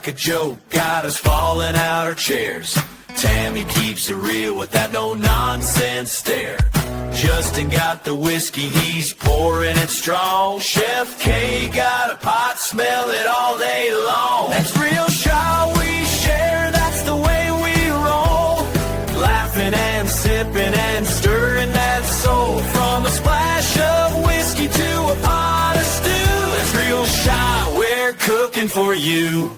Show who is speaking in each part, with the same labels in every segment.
Speaker 1: like a joke, got us falling out our chairs. Tammy keeps it real with that no-nonsense stare. Justin got the whiskey, he's pouring it strong. Chef K got a pot, smell it all day long. That's real shot we share, that's the way we roll. Laughing and sipping and stirring that soul. From a splash of whiskey to a pot of stew. That's real shot, we're cooking for you.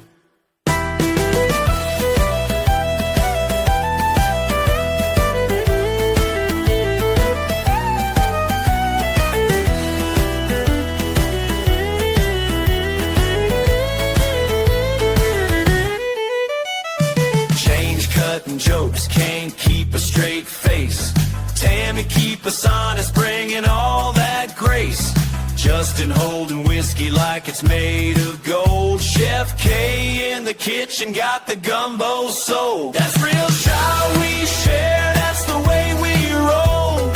Speaker 1: Jokes can't keep a straight face. Tammy keep us honest, bringing all that grace. Justin holding whiskey like it's made of gold. Chef K in the kitchen got the gumbo sold. That's real shot we share, that's the way we roll.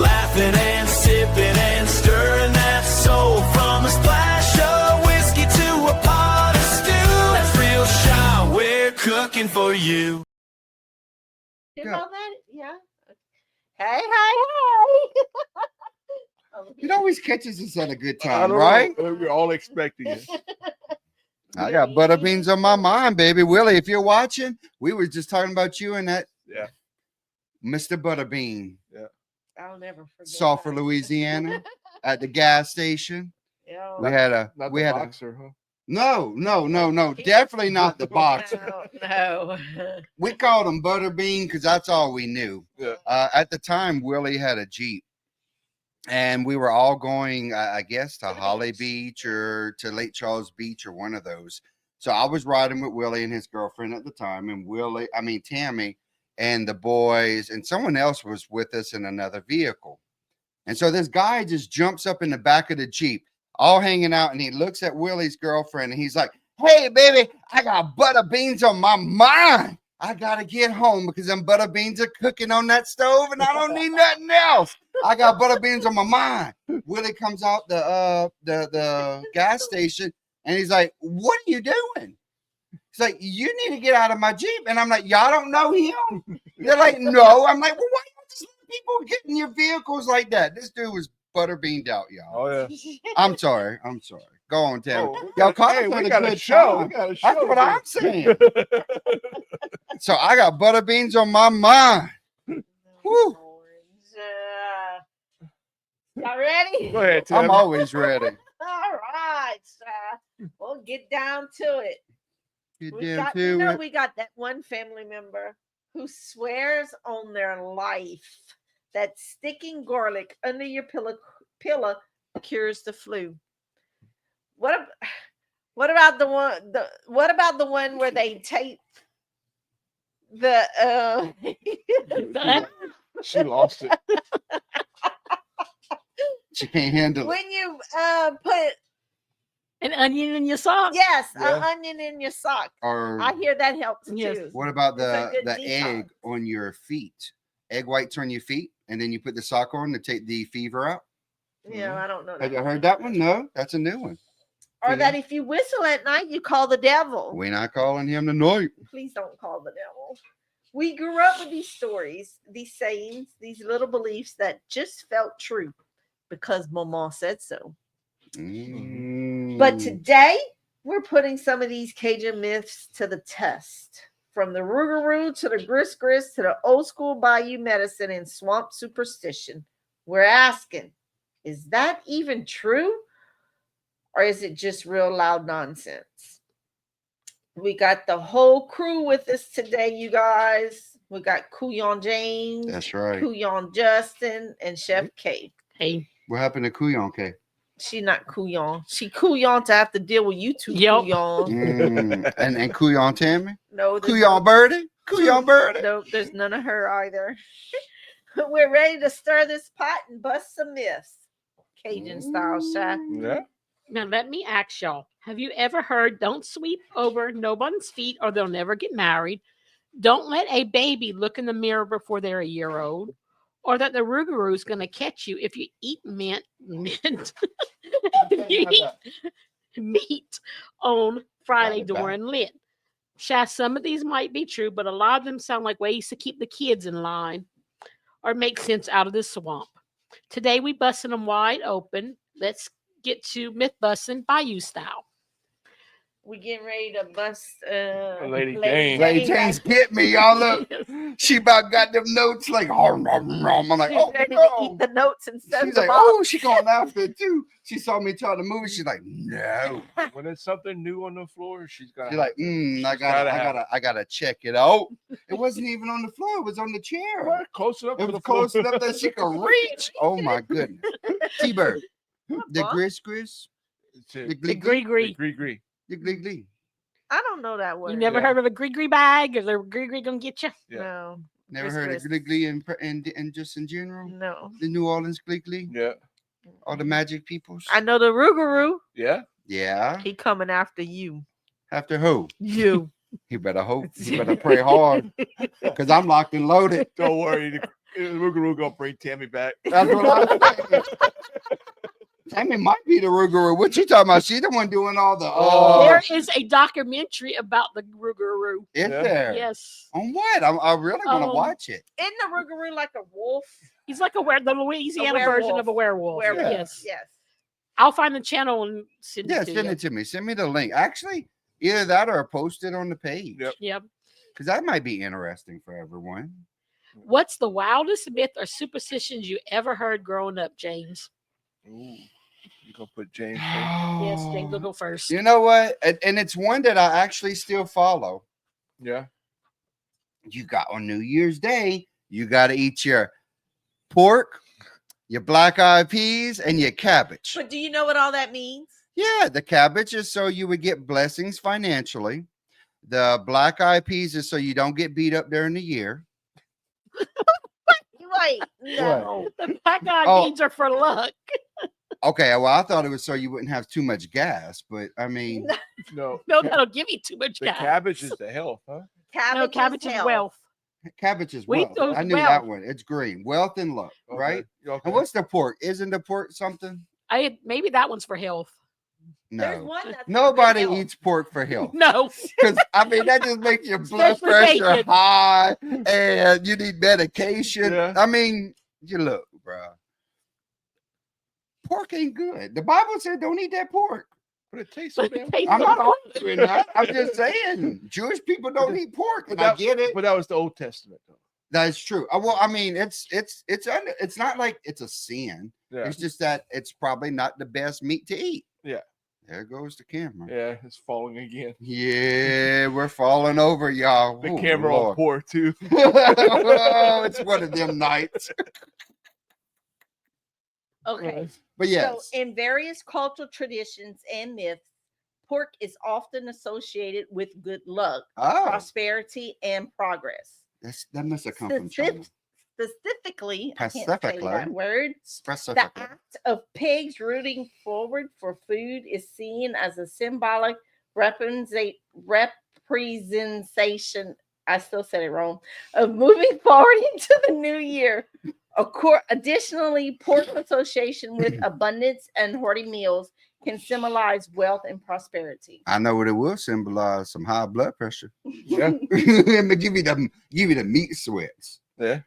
Speaker 1: Laughing and sipping and stirring that soul. From a splash of whiskey to a pot of stew. That's real shot, we're cooking for you.
Speaker 2: You know that? Yeah. Hey, hey, hey.
Speaker 3: It always catches us at a good time, right?
Speaker 4: We're all expecting it.
Speaker 3: I got butter beans on my mind, baby. Willie, if you're watching, we were just talking about you and that Mr. Butterbean.
Speaker 4: Yeah.
Speaker 2: I'll never forget.
Speaker 3: Sulphur, Louisiana, at the gas station.
Speaker 2: Yeah.
Speaker 3: We had a
Speaker 4: boxer, huh?
Speaker 3: No, definitely not the boxer.
Speaker 2: No.
Speaker 3: We called him Butterbean because that's all we knew.
Speaker 4: Yeah.
Speaker 3: At the time, Willie had a Jeep, and we were all going, I guess, to Holly Beach or to Lake Charles Beach or one of those. So I was riding with Willie and his girlfriend at the time, and Tammy and the boys, and someone else was with us in another vehicle. And so this guy just jumps up in the back of the Jeep, all hanging out, and he looks at Willie's girlfriend and he's like, "Hey, baby, I got butter beans on my mind. I gotta get home because them butter beans are cooking on that stove and I don't need nothing else. I got butter beans on my mind." Willie comes out the gas station and he's like, "What are you doing?" He's like, "You need to get out of my Jeep." And I'm like, "Y'all don't know him?" They're like, "No." I'm like, "Well, why you just let people get in your vehicles like that?" This dude was butterbeaned out, y'all.
Speaker 4: Oh yeah.
Speaker 3: I'm sorry. Go on, Tim.
Speaker 4: Oh,
Speaker 3: Y'all caught
Speaker 4: hey,
Speaker 3: us
Speaker 4: we
Speaker 3: on a
Speaker 4: got
Speaker 3: good
Speaker 4: a show.
Speaker 3: time.
Speaker 4: We got a show.
Speaker 3: That's what I'm saying. So I got butter beans on my mind. Woo.
Speaker 2: Y'all ready?
Speaker 4: Go ahead, Tim.
Speaker 3: I'm always ready.
Speaker 2: All right. We'll get down to it. We got that one family member who swears on their life that sticking garlic under your pillow cures the flu. What about the one where they tape the
Speaker 4: She lost it.
Speaker 3: She can't handle it.
Speaker 2: when you put
Speaker 5: an onion in your sock?
Speaker 2: an
Speaker 4: Yeah.
Speaker 2: onion in your sock.
Speaker 3: Or
Speaker 2: I hear that helps
Speaker 5: Yes.
Speaker 2: too.
Speaker 3: what about
Speaker 2: It's a
Speaker 3: the
Speaker 2: good
Speaker 3: egg on your feet? Egg whites on your feet, and then you put the sock on to take the fever out.
Speaker 2: Yeah, I don't know
Speaker 3: Have you
Speaker 2: that.
Speaker 3: heard that one? No, that's a new one.
Speaker 2: Or that if you whistle at night, you call the devil.
Speaker 3: We're not calling him tonight.
Speaker 2: Please don't call the devil. We grew up with these stories, these sayings, these little beliefs that just felt true because Mama said so. But today, we're putting some of these Cajun myths to the test. From the rougarou to the gris-gris to the old school Bayou medicine and swamp superstition, we're asking, is that even true? Or is it just real loud nonsense? We got the whole crew with us today, you guys. We got Couillon James.
Speaker 3: That's right.
Speaker 2: Couillon Justin and Chef K.
Speaker 5: Hey.
Speaker 3: What happened to Couillon K?
Speaker 2: She not Couillon. She Couillon to have to deal with you two.
Speaker 5: Yep.
Speaker 2: Couillon.
Speaker 3: And Couillon Tammy?
Speaker 2: No,
Speaker 3: Couillon Birdie? Couillon Birdie?
Speaker 2: No, there's none of her either. We're ready to stir this pot and bust some myths. Cajun style, Chef.
Speaker 4: Yeah.
Speaker 5: Now let me ask y'all. Have you ever heard don't sweep over nobody's feet or they'll never get married? Don't let a baby look in the mirror before they're a year old. Or that the rougarou is going to catch you if you eat meat on Friday during Lent. Shaz, some of these might be true, but a lot of them sound like ways to keep the kids in line or make sense out of the swamp. Today we busted them wide open. Let's get to myth busting Bayou style.
Speaker 2: We getting ready to bust
Speaker 4: Lady Jane.
Speaker 3: Lady Jane's get me, y'all. Look,
Speaker 5: Yes.
Speaker 3: she about got them notes like, I'm like,
Speaker 2: She's
Speaker 3: oh
Speaker 2: ready to
Speaker 3: no.
Speaker 2: eat the notes instead
Speaker 3: She's
Speaker 2: of the
Speaker 3: like,
Speaker 2: box.
Speaker 3: oh, she going after it too. She saw me try to move it. She's like, no.
Speaker 4: When there's something new on the floor, she's got.
Speaker 3: She's like, I gotta check it out. It wasn't even on the floor. It was on the chair.
Speaker 4: Close enough.
Speaker 3: It
Speaker 4: to
Speaker 3: was
Speaker 4: the floor.
Speaker 3: close enough that she could reach. Oh my goodness. T-Bird. The
Speaker 2: What?
Speaker 3: gris-gris.
Speaker 4: It's
Speaker 3: The
Speaker 4: it.
Speaker 5: The
Speaker 3: gris-gris.
Speaker 5: gris-gris.
Speaker 4: Gris-gris.
Speaker 3: The gris-gris.
Speaker 2: I don't know that word.
Speaker 5: You never
Speaker 4: Yeah.
Speaker 5: heard of a gris-gris bag? Or the gris-gris gonna get you?
Speaker 4: Yeah.
Speaker 2: No.
Speaker 3: Never heard of
Speaker 2: Gris-gris.
Speaker 3: gris-gris and just in general?
Speaker 2: No.
Speaker 3: The New Orleans gris-gris?
Speaker 4: Yeah.
Speaker 3: All the magic peoples?
Speaker 2: I know the Rougarou.
Speaker 4: Yeah.
Speaker 3: Yeah.
Speaker 2: He coming after you.
Speaker 3: After who?
Speaker 2: You.
Speaker 3: He better hope. He better pray hard. Because I'm locked and loaded.
Speaker 4: Don't worry. The Rougarou gonna bring Tammy back.
Speaker 3: That's what I'm saying. Tammy might be the Rougarou. What you talking about? She the one doing all the
Speaker 5: There is a documentary about the Rougarou.
Speaker 3: is
Speaker 4: Yeah.
Speaker 3: there?
Speaker 5: Yes.
Speaker 3: On what? I really want to
Speaker 5: Um,
Speaker 3: watch it.
Speaker 2: Isn't the Rougarou like a wolf?
Speaker 5: He's like the Louisiana version of a werewolf.
Speaker 2: Werewolf.
Speaker 5: Yes.
Speaker 2: Yes.
Speaker 5: I'll find the channel and send
Speaker 3: Yeah,
Speaker 5: it to
Speaker 3: send
Speaker 5: you.
Speaker 3: it to me. Send me the link. Actually, either that or post it on the page.
Speaker 4: Yep.
Speaker 5: Yep.
Speaker 3: Because that might be interesting for everyone.
Speaker 5: What's the wildest myth or superstitions you ever heard growing up, James?
Speaker 4: Ooh. You gonna put James? first?
Speaker 5: Yes, James will go first.
Speaker 3: You know what? And it's one that I actually still follow.
Speaker 4: Yeah.
Speaker 3: You got on New Year's Day, you got to eat your pork, your black-eyed peas, and your cabbage.
Speaker 2: But do you know what all that means?
Speaker 3: Yeah, the cabbage is so you would get blessings financially. The black-eyed peas is so you don't get beat up during the year.
Speaker 2: Wait. No.
Speaker 5: The black-eyed
Speaker 3: Oh.
Speaker 5: beans are for luck.
Speaker 3: Okay, well, I thought it was so you wouldn't have too much gas, but I mean,
Speaker 4: No.
Speaker 5: No, that'll give you too much
Speaker 4: The
Speaker 5: gas.
Speaker 4: cabbage is the health, huh?
Speaker 5: No, cabbage is
Speaker 2: health.
Speaker 5: wealth.
Speaker 3: cabbage is
Speaker 5: We
Speaker 3: wealth.
Speaker 5: thought
Speaker 3: I knew
Speaker 5: wealth.
Speaker 3: that one. It's green, wealth and luck,
Speaker 4: Okay.
Speaker 3: right?
Speaker 4: Okay.
Speaker 3: And what's the pork? Isn't the pork something?
Speaker 5: Maybe that one's for health.
Speaker 2: There's
Speaker 3: No,
Speaker 2: one that's for
Speaker 3: nobody
Speaker 2: good health.
Speaker 3: eats pork for health.
Speaker 5: No.
Speaker 3: Because I mean that just makes your blood
Speaker 5: Especially
Speaker 3: pressure
Speaker 5: bacon.
Speaker 3: high and you need medication.
Speaker 4: Yeah.
Speaker 3: I mean, you look, bro. Pork ain't good. The Bible said don't eat that pork.
Speaker 4: But it tastes so
Speaker 5: But it
Speaker 4: damn.
Speaker 5: tastes
Speaker 3: I'm
Speaker 5: so
Speaker 3: not
Speaker 5: good.
Speaker 3: arguing that. I'm just saying Jewish people don't eat pork, and I get it.
Speaker 4: But that was the Old Testament, though.
Speaker 3: That's true. Well, I mean, it's not like it's a sin.
Speaker 4: Yeah.
Speaker 3: It's just that it's probably not the best meat to eat.
Speaker 4: Yeah.
Speaker 3: There goes the camera.
Speaker 4: Yeah, it's falling again.
Speaker 3: Yeah, we're falling over, y'all.
Speaker 4: The
Speaker 3: Oh,
Speaker 4: camera all
Speaker 3: Lord.
Speaker 4: poor too.
Speaker 3: Oh, it's one of them nights.
Speaker 2: Okay.
Speaker 3: But yes,
Speaker 2: So, in various cultural traditions and myths, pork is often associated with good luck,
Speaker 3: oh,
Speaker 2: prosperity, and progress.
Speaker 3: that must have come from China.
Speaker 2: Specifically, I can't say
Speaker 3: Specifically.
Speaker 2: that word. The
Speaker 3: Specifically.
Speaker 2: act of pigs rooting forward for food is seen as a symbolic representation. I still said it wrong. Of moving forward into the new year. Additionally, pork association with abundance and hearty meals can symbolize wealth and prosperity.
Speaker 3: I know what it will symbolize: some high blood pressure.
Speaker 4: Yeah.
Speaker 3: Let me give you the meat sweats.
Speaker 4: Yeah.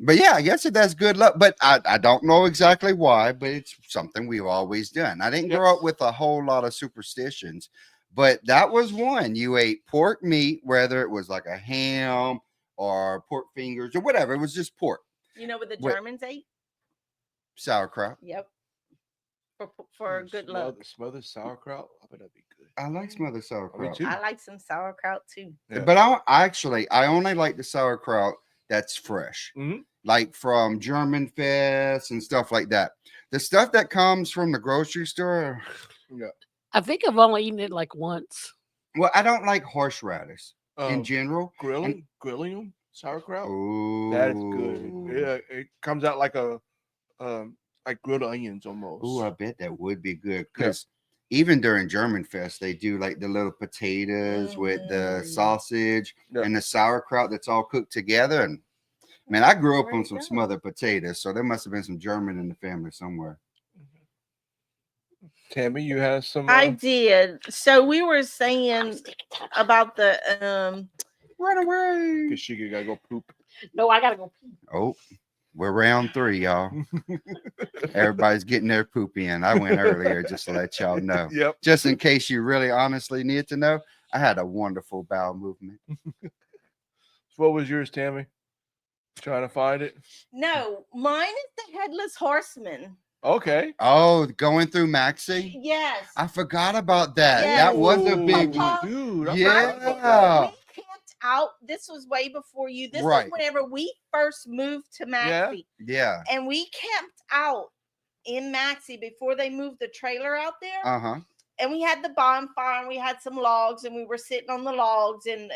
Speaker 3: But yeah, I guess that's good luck. But I don't know exactly why, but it's something we've always done. I didn't grow up with a whole lot of superstitions, but that was one. You ate pork meat, whether it was like a ham or pork fingers or whatever. It was just pork.
Speaker 2: You know what the
Speaker 3: What-
Speaker 2: Germans ate?
Speaker 3: Sauerkraut.
Speaker 2: Yep. For good luck.
Speaker 4: Smothered sauerkraut. I bet that'd be good.
Speaker 3: I like smothered sauerkraut.
Speaker 4: too.
Speaker 2: I like some sauerkraut too.
Speaker 4: Yeah.
Speaker 3: But I only like the sauerkraut that's fresh.
Speaker 4: Mhm.
Speaker 3: Like from German Fest and stuff like that. The stuff that comes from the grocery store,
Speaker 5: I think I've only eaten it like once.
Speaker 3: well, I don't like horseradish
Speaker 4: Um,
Speaker 3: in general.
Speaker 4: grilling them sauerkraut.
Speaker 3: Oh,
Speaker 4: That's good. Yeah, it comes out like a like grilled onions almost.
Speaker 3: Ooh, I bet that would be good because even during German Fest, they do like the little potatoes with the sausage and the sauerkraut that's all cooked together. And man, I grew up
Speaker 2: Where'd
Speaker 3: on
Speaker 2: it
Speaker 3: some
Speaker 2: go?
Speaker 3: smothered potatoes, so there must have been some German in the family somewhere.
Speaker 4: Tammy, you have some.
Speaker 2: I did. So we were saying about the
Speaker 3: Run away.
Speaker 4: Cause she gotta go poop.
Speaker 5: No, I gotta go pee.
Speaker 3: Oh, we're round 3, y'all. Everybody's getting their poop in. I went earlier just to let y'all know.
Speaker 4: Yep.
Speaker 3: Just in case you really honestly need to know, I had a wonderful bowel movement.
Speaker 4: What was yours, Tammy? Trying to find it.
Speaker 2: no, mine is the headless horseman.
Speaker 4: Okay.
Speaker 3: Oh, going through Maxie?
Speaker 2: Yes.
Speaker 3: I forgot about that.
Speaker 2: Yes.
Speaker 3: That was a
Speaker 4: Oh,
Speaker 3: big
Speaker 2: Papa.
Speaker 3: one.
Speaker 4: dude. I
Speaker 3: Yeah.
Speaker 4: forgot about that.
Speaker 2: We camped out. This was way before you. This
Speaker 3: Right.
Speaker 2: was whenever we first moved to Maxie.
Speaker 3: Yeah.
Speaker 2: And we camped out in Maxie before they moved the trailer out there.
Speaker 3: Uh-huh.
Speaker 2: And we had the bonfire and we had some logs and we were sitting on the logs and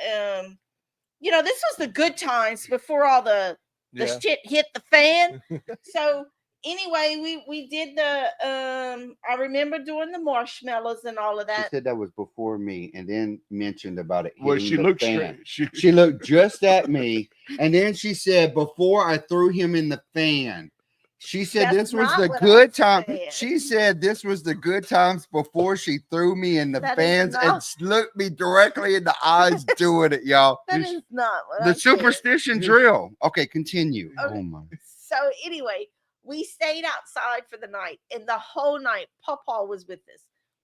Speaker 2: this was the good times before all the
Speaker 4: Yeah.
Speaker 2: shit hit the fan. So anyway, we did the I remember doing the marshmallows and all of
Speaker 3: She
Speaker 2: that.
Speaker 3: said that was before me and then mentioned about it.
Speaker 4: Well,
Speaker 3: hitting
Speaker 4: she
Speaker 3: the
Speaker 4: looked
Speaker 3: fan.
Speaker 4: straight.
Speaker 3: She looked just at me. And then she said, before I threw him in the fan, she said
Speaker 2: That's
Speaker 3: this was
Speaker 2: not
Speaker 3: the
Speaker 2: what I
Speaker 3: good time.
Speaker 2: said.
Speaker 3: She said this was the good times before she threw me in the
Speaker 2: That is
Speaker 3: fans and
Speaker 2: not-
Speaker 3: looked me directly in the eyes doing it, y'all.
Speaker 2: That is not what I
Speaker 3: The
Speaker 2: said.
Speaker 3: superstition drill. Okay, continue.
Speaker 2: Okay.
Speaker 3: Oh my.
Speaker 2: So anyway, we stayed outside for the night, and the whole night, Pawpaw was with us.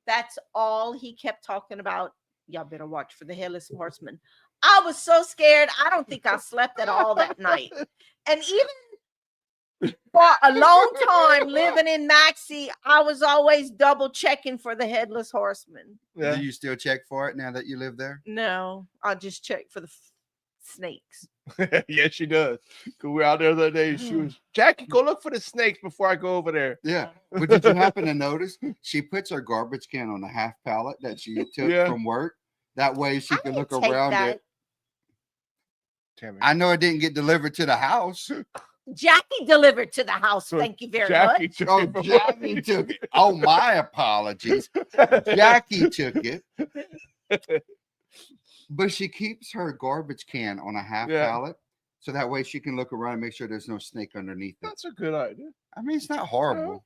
Speaker 2: That's all he kept talking about. Y'all better watch for the headless horseman. I was so scared. I don't think I slept at all that night. And even for a long time living in Maxie, I was always double checking for the headless horseman.
Speaker 4: Yeah.
Speaker 3: Do you still check for it now that you live there?
Speaker 2: No, I just check for the snakes.
Speaker 4: Yes, she does. Cause we were out there the other day. She was Jackie. Go look for the snakes before I go over there.
Speaker 3: Yeah. But did you happen to notice she puts her garbage can on a half pallet that she took
Speaker 4: Yeah.
Speaker 3: from work? That way she
Speaker 2: I
Speaker 3: can
Speaker 2: didn't
Speaker 3: look
Speaker 2: take
Speaker 3: around
Speaker 2: that.
Speaker 3: it.
Speaker 4: Tammy.
Speaker 3: I know it didn't get delivered to the house.
Speaker 2: Jackie delivered to the house.
Speaker 4: So
Speaker 2: Thank you very
Speaker 4: Jackie
Speaker 2: much.
Speaker 4: took
Speaker 3: Oh,
Speaker 4: it from
Speaker 3: Jackie took it. Oh, my apologies. Jackie took it. But she keeps her garbage can on a half
Speaker 4: Yeah.
Speaker 3: pallet. So that way she can look around and make sure there's no snake underneath it.
Speaker 4: That's a good idea.
Speaker 3: I mean, it's not horrible.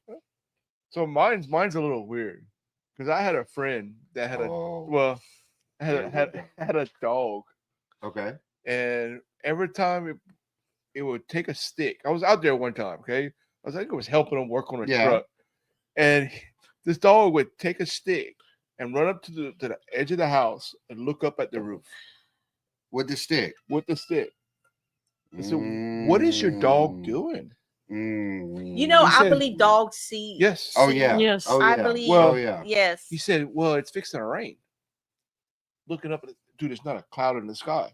Speaker 4: So mine's a little weird because I had a friend that had
Speaker 3: Oh,
Speaker 4: had a dog,
Speaker 3: okay.
Speaker 4: and every time it would take a stick. I was out there one time. Okay, I think I was helping him work on a
Speaker 3: Yeah.
Speaker 4: truck, and this dog would take a stick and run up to the edge of the house and look up at the roof
Speaker 3: With the stick.
Speaker 4: with the stick. I said, "What is your dog doing?"
Speaker 3: Mm.
Speaker 2: You know,
Speaker 4: He
Speaker 2: I
Speaker 4: said-
Speaker 2: believe dogs see.
Speaker 4: Yes.
Speaker 3: Oh, yeah.
Speaker 5: Yes.
Speaker 3: Oh,
Speaker 2: I
Speaker 3: yeah.
Speaker 2: believe.
Speaker 3: Oh, yeah.
Speaker 2: Yes.
Speaker 4: He said, "Well, it's fixing to rain." Looking up at dude, it's not a cloud in the sky.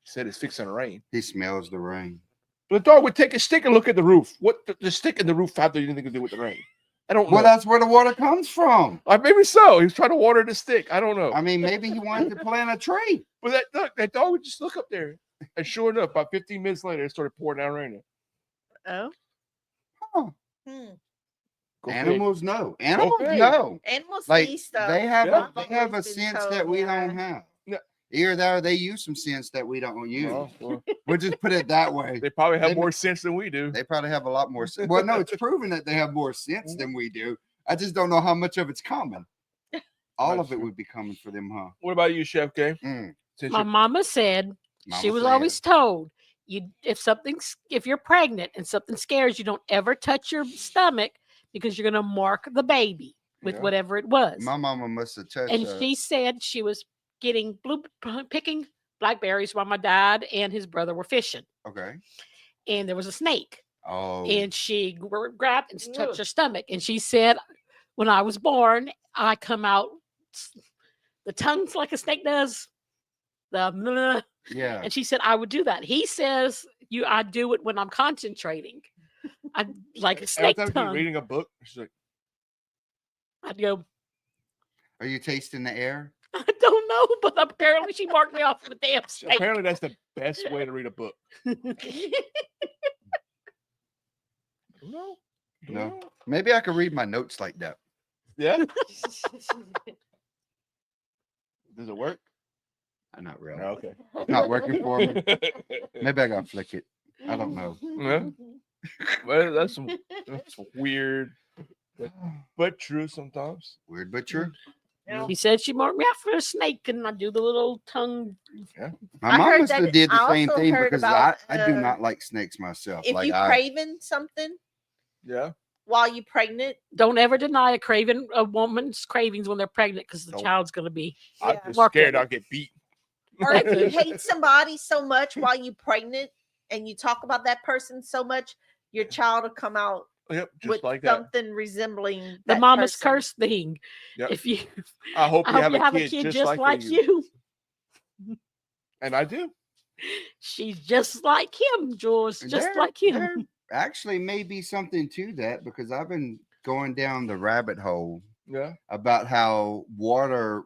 Speaker 4: He said it's fixing to rain.
Speaker 3: He smells the rain.
Speaker 4: But the dog would take a stick and look at the roof. What the stick in the roof have anything to do with the rain? I don't know.
Speaker 3: Well, that's where the water comes from.
Speaker 4: Maybe so. He was trying to water the stick. I don't know.
Speaker 3: I mean, maybe he wanted to plant a tree.
Speaker 4: But that dog would just look up there. And sure enough, about 15 minutes later, it started pouring down rain.
Speaker 2: Oh.
Speaker 3: Huh.
Speaker 2: Hmm.
Speaker 4: Go
Speaker 3: Animals know. Animals
Speaker 4: Okay.
Speaker 3: know.
Speaker 2: Animals
Speaker 3: Like
Speaker 2: see stuff.
Speaker 3: they have
Speaker 4: Yeah.
Speaker 3: they have a
Speaker 2: I've always been
Speaker 3: sense
Speaker 2: told,
Speaker 3: that we
Speaker 2: yeah.
Speaker 3: don't have.
Speaker 4: Yeah.
Speaker 3: Either that or they use some sense that we don't use.
Speaker 4: Well,
Speaker 3: We'll just put it that way.
Speaker 4: they probably have
Speaker 3: They-
Speaker 4: more sense than we do.
Speaker 3: They probably have a lot more sense. Well, no, it's proven that they have more sense than we do. I just don't know how much of it's coming. All
Speaker 4: That's
Speaker 3: of it
Speaker 4: true.
Speaker 3: would be coming for them, huh?
Speaker 4: What about you, Chef K?
Speaker 3: Mm.
Speaker 4: Since
Speaker 5: My
Speaker 4: you're-
Speaker 5: mama said she
Speaker 3: Mama
Speaker 5: was
Speaker 3: said.
Speaker 5: always told if you're pregnant and something scares you, don't ever touch your stomach because you're gonna mark the baby with
Speaker 4: Yeah.
Speaker 5: whatever it was.
Speaker 3: My mama must have touched
Speaker 5: And
Speaker 3: her.
Speaker 5: she said she was picking blackberries while my dad and his brother were fishing,
Speaker 3: Okay.
Speaker 5: and there was a snake,
Speaker 3: Oh.
Speaker 5: and she grabbed and touched her stomach, and she said, when I was born, I come out, the tongue's like a snake does,
Speaker 3: yeah.
Speaker 5: and she said I would do that. He says I do it when I'm concentrating. I like a
Speaker 4: every
Speaker 5: snake
Speaker 4: time you're
Speaker 5: tongue.
Speaker 4: reading a book, she's like,
Speaker 5: I'd go,
Speaker 3: Are you tasting the air?
Speaker 5: I don't know, but apparently she marked me off for the damn snake.
Speaker 4: apparently that's the best way to read a book. No.
Speaker 3: No. Maybe I could read my notes like that.
Speaker 4: Yeah. Does it work?
Speaker 3: Not really.
Speaker 4: Okay.
Speaker 3: Not working for me. Maybe I gotta flick it. I don't know.
Speaker 4: Yeah. Well, that's some weird. but true sometimes.
Speaker 3: Weird but true.
Speaker 5: He said she marked me out for a snake, and I do the little tongue.
Speaker 3: My
Speaker 2: I
Speaker 3: mom
Speaker 2: heard
Speaker 3: must
Speaker 2: that
Speaker 3: have did the
Speaker 2: I
Speaker 3: same
Speaker 2: also
Speaker 3: thing
Speaker 2: heard
Speaker 3: because
Speaker 2: about,
Speaker 3: I do not like snakes myself.
Speaker 2: if
Speaker 3: Like
Speaker 2: you craving something
Speaker 4: Yeah.
Speaker 2: while you pregnant,
Speaker 5: Don't ever deny a woman's cravings when they're pregnant, because the
Speaker 4: Nope.
Speaker 5: child's going to be.
Speaker 4: I'm
Speaker 2: Yeah.
Speaker 4: just
Speaker 5: Mark
Speaker 4: scared
Speaker 5: it.
Speaker 4: I'll get beat.
Speaker 2: or if you hate somebody so much while you pregnant and you talk about that person so much, your child will come out
Speaker 4: Yep, just
Speaker 2: with
Speaker 4: like that.
Speaker 2: something resembling
Speaker 5: The
Speaker 2: that
Speaker 5: mama's
Speaker 2: person.
Speaker 5: curse thing.
Speaker 4: Yep.
Speaker 5: If you,
Speaker 4: I hope
Speaker 5: I
Speaker 4: you
Speaker 5: hope
Speaker 4: have
Speaker 5: you have
Speaker 4: a kid
Speaker 5: just like you.
Speaker 4: And I do.
Speaker 5: She's just like him, Jules. Just like him.
Speaker 3: There actually may be something to that because I've been going down the rabbit hole
Speaker 4: Yeah.
Speaker 3: about how water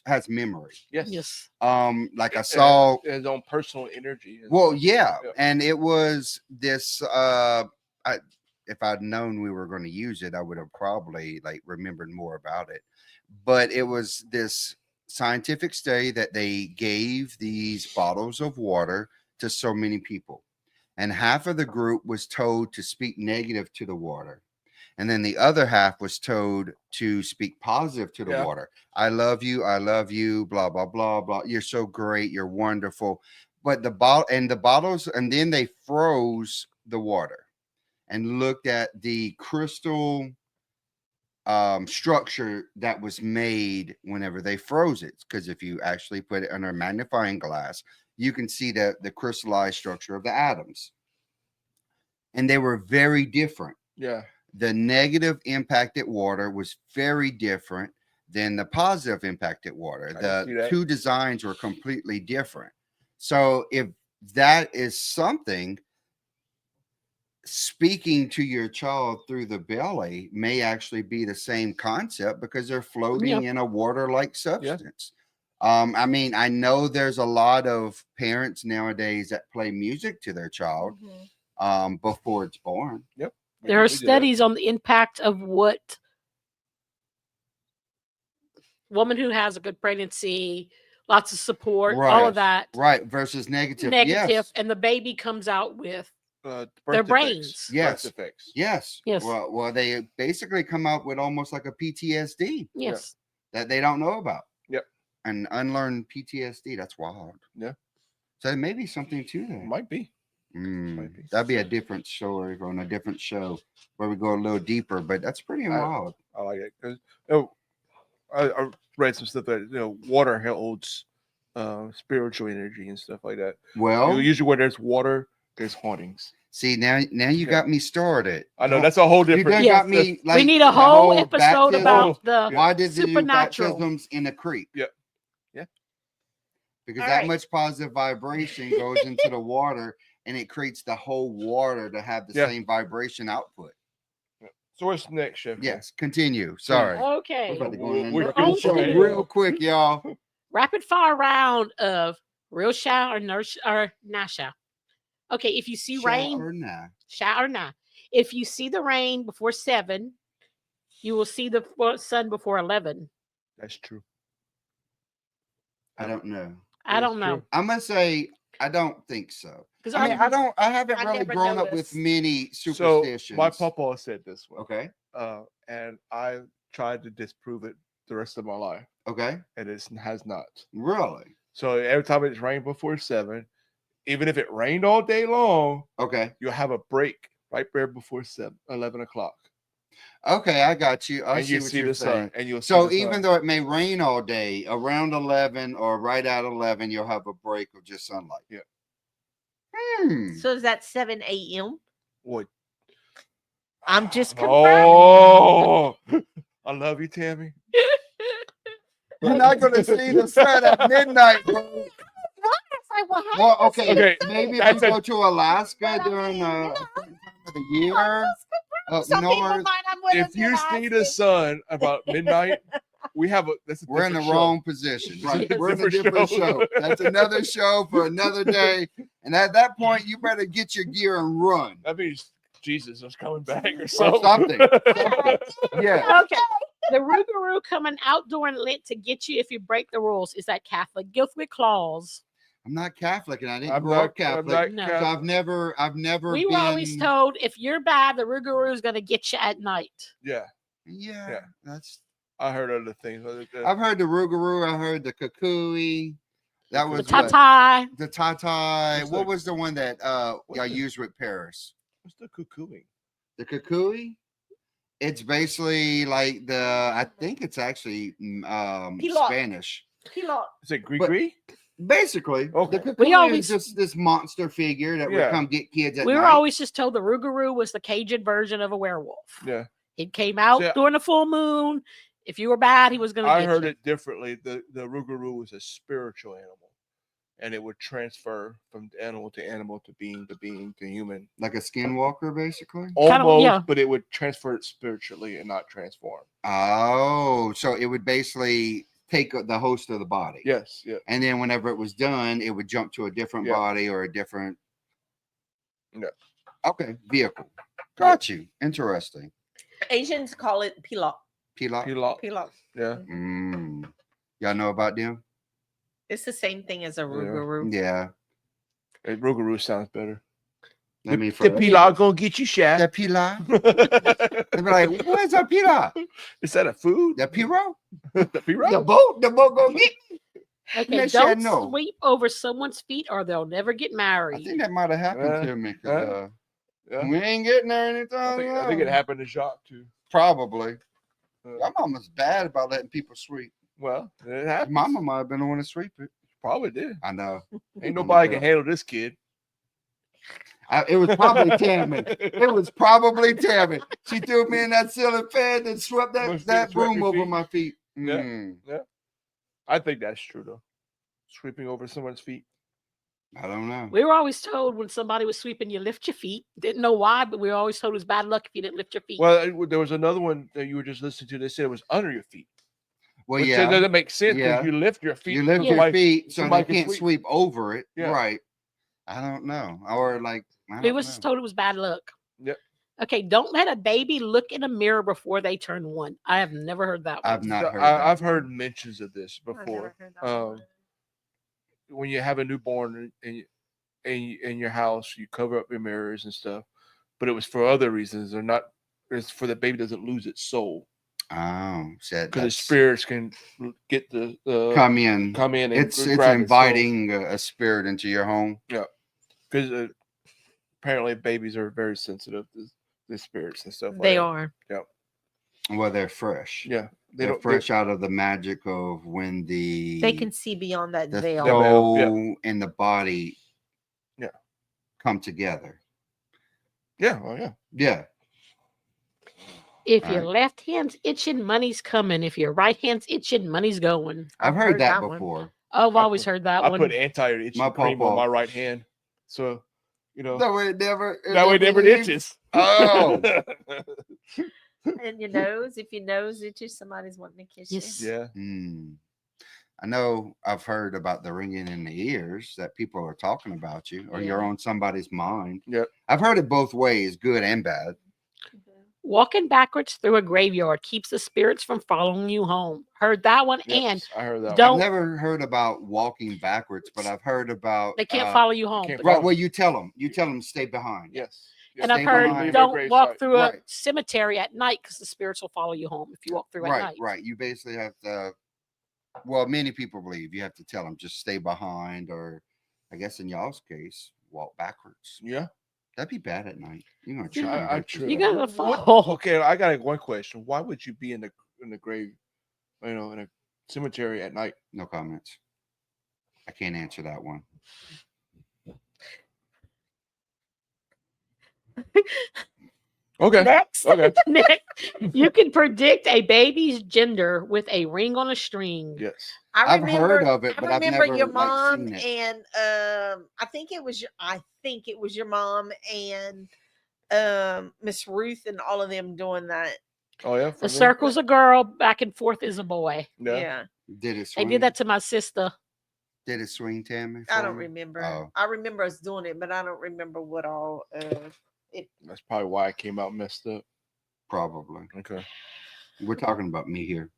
Speaker 3: has memory.
Speaker 4: Yes.
Speaker 5: Yes.
Speaker 3: Like I saw
Speaker 4: his own personal energy.
Speaker 3: well, yeah,
Speaker 4: Yeah.
Speaker 3: and it was this if I'd known we were going to use it, I would have probably like remembered more about it. But it was this scientific study that they gave these bottles of water to so many people, and half of the group was told to speak negative to the water, and then the other half was told to speak positive to the water. I love you, blah blah blah blah. You're so great, you're wonderful. But the bottles, and then they froze the water and looked at the crystal structure that was made whenever they froze it. Because if you actually put it under a magnifying glass, you can see the crystallized structure of the atoms. And they were very different.
Speaker 4: Yeah.
Speaker 3: The negative impacted water was very different than the positive impacted water. The two designs were completely different. So if that is something, speaking to your child through the belly may actually be the same concept because they're floating in a water-like substance. I mean, I know there's a lot of parents nowadays that play music to their child before it's born.
Speaker 4: Yep.
Speaker 5: There are studies on the impact of what woman who has a good pregnancy, lots of support, all of that.
Speaker 3: Right. Versus negative.
Speaker 5: Negative. And the baby comes out with their brains.
Speaker 3: Yes. Yes.
Speaker 5: Yes.
Speaker 3: Well, they basically come out with almost like a PTSD.
Speaker 5: Yes.
Speaker 3: That they don't know about.
Speaker 4: Yep.
Speaker 3: And unlearned PTSD. That's wild.
Speaker 4: Yeah.
Speaker 3: So there may be something to that.
Speaker 4: Might be.
Speaker 3: That'd be a different story on a different show where we go a little deeper, but that's pretty wild.
Speaker 4: I like it because I read some stuff that water holds spiritual energy and stuff like that.
Speaker 3: Well,
Speaker 4: usually where there's water, there's hauntings.
Speaker 3: See, now you got me started.
Speaker 4: I know that's a whole different.
Speaker 3: You got me. Like,
Speaker 5: we need a whole episode
Speaker 3: baptism.
Speaker 5: about the
Speaker 3: why did they do
Speaker 5: supernatural
Speaker 3: baptisms in a creek?
Speaker 4: Yeah, yeah.
Speaker 3: Because that much positive vibration goes into the water, and it creates the whole water to have the same vibration output.
Speaker 4: So what's next, Chef?
Speaker 3: Yes, continue. Sorry.
Speaker 5: Okay.
Speaker 3: We're about to go on
Speaker 4: We're
Speaker 3: another show real quick, y'all.
Speaker 5: Rapid fire round of real shout or nah shout. Okay, if you see rain, shout or nah. If you see the rain before 7, you will see the sun before 11.
Speaker 4: That's true.
Speaker 3: I don't know.
Speaker 5: I don't know.
Speaker 3: I'm gonna say I don't think so.
Speaker 5: Because
Speaker 3: I haven't really grown up with many superstitions.
Speaker 4: So my papa said this one.
Speaker 3: Okay.
Speaker 4: And I tried to disprove it the rest of my life.
Speaker 3: Okay.
Speaker 4: And it has not.
Speaker 3: Really?
Speaker 4: So every time it's rained before 7, even if it rained all day long,
Speaker 3: okay,
Speaker 4: you'll have a break right there before 11 o'clock.
Speaker 3: Okay, I got you. I
Speaker 4: see what you're saying. And you'll
Speaker 3: so even though it may rain all day, around 11 or right at 11, you'll have a break of just sunlight.
Speaker 4: Yeah.
Speaker 2: So is that 7 a.m.?
Speaker 4: What?
Speaker 2: I'm just confirming.
Speaker 4: Oh, I love you, Tammy.
Speaker 3: You're not going to see the sun at midnight, bro. Well, okay. Maybe if you go to Alaska during a certain time of the year.
Speaker 4: If you see the sun about midnight, we're
Speaker 3: in the wrong position. Right. We're in a different show. That's another show for another day. And at that point, you better get your gear and run.
Speaker 4: That means Jesus is coming back or something.
Speaker 3: Yeah.
Speaker 5: Okay. The Rougarou coming outdoor and lit to get you if you break the rules. Is that Catholic gift with claws?
Speaker 3: I'm not Catholic, and I didn't
Speaker 4: I'm
Speaker 3: grow
Speaker 4: not,
Speaker 3: up Catholic.
Speaker 4: I'm not
Speaker 5: No.
Speaker 3: So
Speaker 4: Catholic.
Speaker 3: I've never
Speaker 5: We
Speaker 3: been.
Speaker 5: were always told if you're bad, the rougarou is going to get you at night.
Speaker 4: Yeah,
Speaker 3: Yeah, that's.
Speaker 4: I heard other things.
Speaker 3: I've heard the rougarou. I heard the kukui. That
Speaker 4: The
Speaker 3: was
Speaker 5: The
Speaker 3: what-
Speaker 5: tatai.
Speaker 3: the tatai.
Speaker 4: What's
Speaker 3: What
Speaker 4: the-
Speaker 3: was the one that
Speaker 4: what's
Speaker 3: I
Speaker 4: the-
Speaker 3: used with Paris?
Speaker 4: What's the cuckooing?
Speaker 3: The kukui. It's basically like I think it's actually
Speaker 2: Pilot.
Speaker 3: Spanish.
Speaker 2: Pilot.
Speaker 4: Is it gris-gris?
Speaker 3: Basically,
Speaker 4: Okay.
Speaker 3: the kukui
Speaker 5: always-
Speaker 3: is just this monster figure that would
Speaker 4: Yeah.
Speaker 3: come get kids at
Speaker 5: We
Speaker 3: night.
Speaker 5: were always just told the rougarou was the Cajun version of a werewolf.
Speaker 4: Yeah.
Speaker 5: It came out
Speaker 4: See,
Speaker 5: during a full moon. If you were bad, he was going to
Speaker 4: I
Speaker 5: get
Speaker 4: heard
Speaker 5: you.
Speaker 4: it differently. The rougarou was a spiritual animal, and it would transfer from animal to being to being to human.
Speaker 3: Like a skinwalker, basically.
Speaker 4: Almost,
Speaker 5: yeah.
Speaker 4: but it would transfer it spiritually and not transform.
Speaker 3: Oh, so it would basically take the host of the body.
Speaker 4: Yes, yeah.
Speaker 3: And then whenever it was done, it would jump to a different
Speaker 4: Yeah.
Speaker 3: body or a different.
Speaker 4: Yeah.
Speaker 3: Okay, vehicle. Got you. Interesting.
Speaker 2: Asians call it pilot.
Speaker 3: Pilot.
Speaker 4: Pilot.
Speaker 2: Pilot.
Speaker 4: Yeah.
Speaker 3: Y'all know about them?
Speaker 2: It's the same thing as a rougarou.
Speaker 3: Yeah.
Speaker 4: Hey, rougarou sounds better.
Speaker 3: Let me.
Speaker 4: The pilot gonna get you
Speaker 3: The
Speaker 4: shot.
Speaker 3: pilot. They be like, "What's a pilot?
Speaker 4: Is that a food?
Speaker 3: The piro?
Speaker 4: The
Speaker 3: The
Speaker 4: pilot?
Speaker 3: boat? The boat gonna get me?"
Speaker 5: Okay,
Speaker 3: They said
Speaker 5: don't
Speaker 3: no.
Speaker 5: sweep over someone's feet or they'll never get
Speaker 3: I
Speaker 5: married.
Speaker 3: think that might have happened to me. 'Cause,
Speaker 4: Yeah.
Speaker 3: we ain't getting there anytime.
Speaker 4: I think it happened to Jacques too.
Speaker 3: Probably.
Speaker 4: Uh,
Speaker 3: Your mama's bad about letting people sweep.
Speaker 4: well, it happened.
Speaker 3: Mama might have been the one to sweep it.
Speaker 4: Probably did.
Speaker 3: I know.
Speaker 4: Ain't nobody can handle this kid.
Speaker 3: It was probably Tammy. It was probably Tammy. She threw me in that ceiling fan and swept
Speaker 4: Swept
Speaker 3: that broom
Speaker 4: your
Speaker 3: over
Speaker 4: feet.
Speaker 3: my feet.
Speaker 4: Yeah.
Speaker 3: Mm,
Speaker 4: I think that's true though. Sweeping over someone's feet.
Speaker 3: I don't know.
Speaker 5: We were always told when somebody was sweeping, you lift your feet. Didn't know why, but we were always told it was bad luck if you didn't lift your feet.
Speaker 4: Well, there was another one that you were just listening to. They said it was under your feet.
Speaker 3: Well,
Speaker 4: Which
Speaker 3: yeah.
Speaker 4: doesn't make sense
Speaker 3: Yeah.
Speaker 4: because you lift your feet.
Speaker 3: You lift
Speaker 5: Yeah.
Speaker 3: your
Speaker 4: somebody-
Speaker 3: feet so they
Speaker 4: somebody can
Speaker 3: can't
Speaker 4: sweep.
Speaker 3: sweep over it.
Speaker 4: Yeah.
Speaker 3: Right. I don't know. Or like, I
Speaker 5: we
Speaker 3: don't
Speaker 5: was
Speaker 3: know.
Speaker 5: just told it was bad luck.
Speaker 4: Yep.
Speaker 5: Okay, don't let a baby look in a mirror before they turn one. I have never heard that one.
Speaker 3: I've not heard
Speaker 4: I've
Speaker 3: that.
Speaker 4: heard mentions of this
Speaker 2: I've never
Speaker 4: before.
Speaker 2: heard that one.
Speaker 4: When you have a newborn in your house, you cover up your mirrors and stuff, but it was for other reasons. They're not. It's for the baby doesn't lose its soul
Speaker 3: Oh, said
Speaker 4: because the
Speaker 3: that's
Speaker 4: spirits can get the
Speaker 3: come in.
Speaker 4: come in. And
Speaker 3: It's
Speaker 4: grab its soul.
Speaker 3: inviting a spirit into your home.
Speaker 4: Because apparently babies are very sensitive to the spirits and stuff.
Speaker 5: They
Speaker 4: like that.
Speaker 5: are.
Speaker 3: Well, they're fresh.
Speaker 4: Yeah,
Speaker 3: They're fresh out of the magic of when
Speaker 2: They can see beyond that
Speaker 3: the
Speaker 2: veil.
Speaker 3: soul and the body
Speaker 4: Yeah.
Speaker 3: come together.
Speaker 4: Yeah. Oh yeah.
Speaker 3: Yeah.
Speaker 5: If
Speaker 3: All
Speaker 5: your left hand's itching, money's coming. If your right hand's itching, money's going.
Speaker 3: I've heard that before.
Speaker 5: I've
Speaker 4: I
Speaker 5: always heard that
Speaker 4: I
Speaker 5: one.
Speaker 4: put anti-itching
Speaker 3: My
Speaker 4: cream
Speaker 3: pawpaw.
Speaker 4: on my right hand, so
Speaker 3: That way it never.
Speaker 4: that way it never
Speaker 3: leaves.
Speaker 4: itches.
Speaker 3: Oh.
Speaker 2: And your nose, if your nose itches, somebody's wanting to kiss
Speaker 5: Yes.
Speaker 2: you.
Speaker 4: Yeah.
Speaker 3: Hmm. I know I've heard about the ringing in the ears that people are talking about you or you're
Speaker 2: Yeah.
Speaker 3: on somebody's mind.
Speaker 4: Yep.
Speaker 3: I've heard it both ways, good and bad.
Speaker 5: Walking backwards through a graveyard keeps the spirits from following you home. Heard that one.
Speaker 4: Yep,
Speaker 5: And
Speaker 4: I heard that.
Speaker 5: don't-
Speaker 3: I've never heard about walking backwards, but I've heard about
Speaker 5: they can't follow you home.
Speaker 4: can't
Speaker 5: but-
Speaker 3: Right. Well, you tell them to stay behind.
Speaker 4: Yes.
Speaker 5: and I've
Speaker 3: stay
Speaker 5: heard
Speaker 3: behind.
Speaker 5: don't walk through a
Speaker 3: Right.
Speaker 5: cemetery at night because the spirits will follow you home if you walk through at
Speaker 3: Right.
Speaker 5: night.
Speaker 3: Right. You basically have to. Well, many people believe you have to tell them just stay behind, or I guess in y'all's case, walk backwards.
Speaker 4: Yeah.
Speaker 3: That'd be bad at night. You're gonna
Speaker 5: Yeah,
Speaker 3: trip. and
Speaker 4: I
Speaker 3: hurt
Speaker 4: trip.
Speaker 5: You're
Speaker 3: yourself.
Speaker 5: gonna
Speaker 4: What-
Speaker 5: fall.
Speaker 4: Okay, I got one question. Why would you be in the grave, in a cemetery at night?
Speaker 3: No comments. I can't answer that one.
Speaker 4: Okay.
Speaker 5: Next,
Speaker 4: Okay.
Speaker 5: next, you can predict a baby's gender with a ring on a string.
Speaker 4: Yes.
Speaker 3: I've heard of it,
Speaker 2: I
Speaker 3: but I've
Speaker 2: remember
Speaker 3: never
Speaker 2: your
Speaker 3: like,
Speaker 2: mom
Speaker 3: seen it.
Speaker 2: and I think it was your mom and Miss Ruth and all of them doing that.
Speaker 4: Oh yeah.
Speaker 5: The circle's a girl, back and forth is a boy.
Speaker 2: Yeah.
Speaker 3: Did it
Speaker 5: They
Speaker 3: swing?
Speaker 5: did that to my sister.
Speaker 3: Did it swing, Tammy?
Speaker 2: I
Speaker 3: for
Speaker 2: don't
Speaker 3: you?
Speaker 2: remember.
Speaker 3: Oh.
Speaker 2: I remember us doing it, but I don't remember what all
Speaker 4: That's probably why it came out messed up.
Speaker 3: Probably.
Speaker 4: Okay.
Speaker 3: We're talking about me here.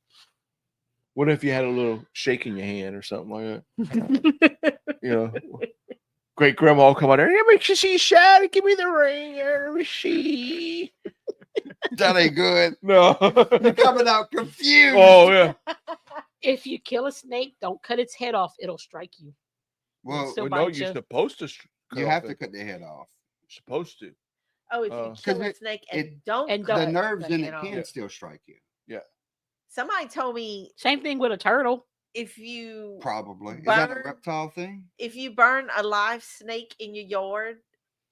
Speaker 4: What if you had a little shake in your hand or something like that? You know, great grandma will come out there. Yeah, make sure she's shy. Give me the ring. Let me see.
Speaker 3: That ain't good.
Speaker 4: No.
Speaker 3: You're coming out confused.
Speaker 4: Oh yeah.
Speaker 5: If you kill a snake, don't cut its head off. It'll strike you.
Speaker 3: Well,
Speaker 5: So
Speaker 4: Well, no,
Speaker 5: bite
Speaker 4: you're
Speaker 5: you.
Speaker 4: supposed to.
Speaker 3: you have to cut the head off.
Speaker 4: Supposed to.
Speaker 2: Oh, if you
Speaker 3: 'Cause
Speaker 2: kill a
Speaker 3: it-
Speaker 2: snake
Speaker 3: it-
Speaker 2: and don't
Speaker 5: and
Speaker 2: cut
Speaker 3: The
Speaker 5: don't-
Speaker 3: nerves
Speaker 2: the
Speaker 3: in
Speaker 2: head
Speaker 3: it
Speaker 2: off.
Speaker 3: can
Speaker 4: Yeah.
Speaker 3: still strike you.
Speaker 2: Somebody told me
Speaker 5: Same thing with a turtle.
Speaker 2: if you
Speaker 3: Probably. Is that a
Speaker 2: Burn.
Speaker 3: reptile thing?
Speaker 2: if you burn a live snake in your yard,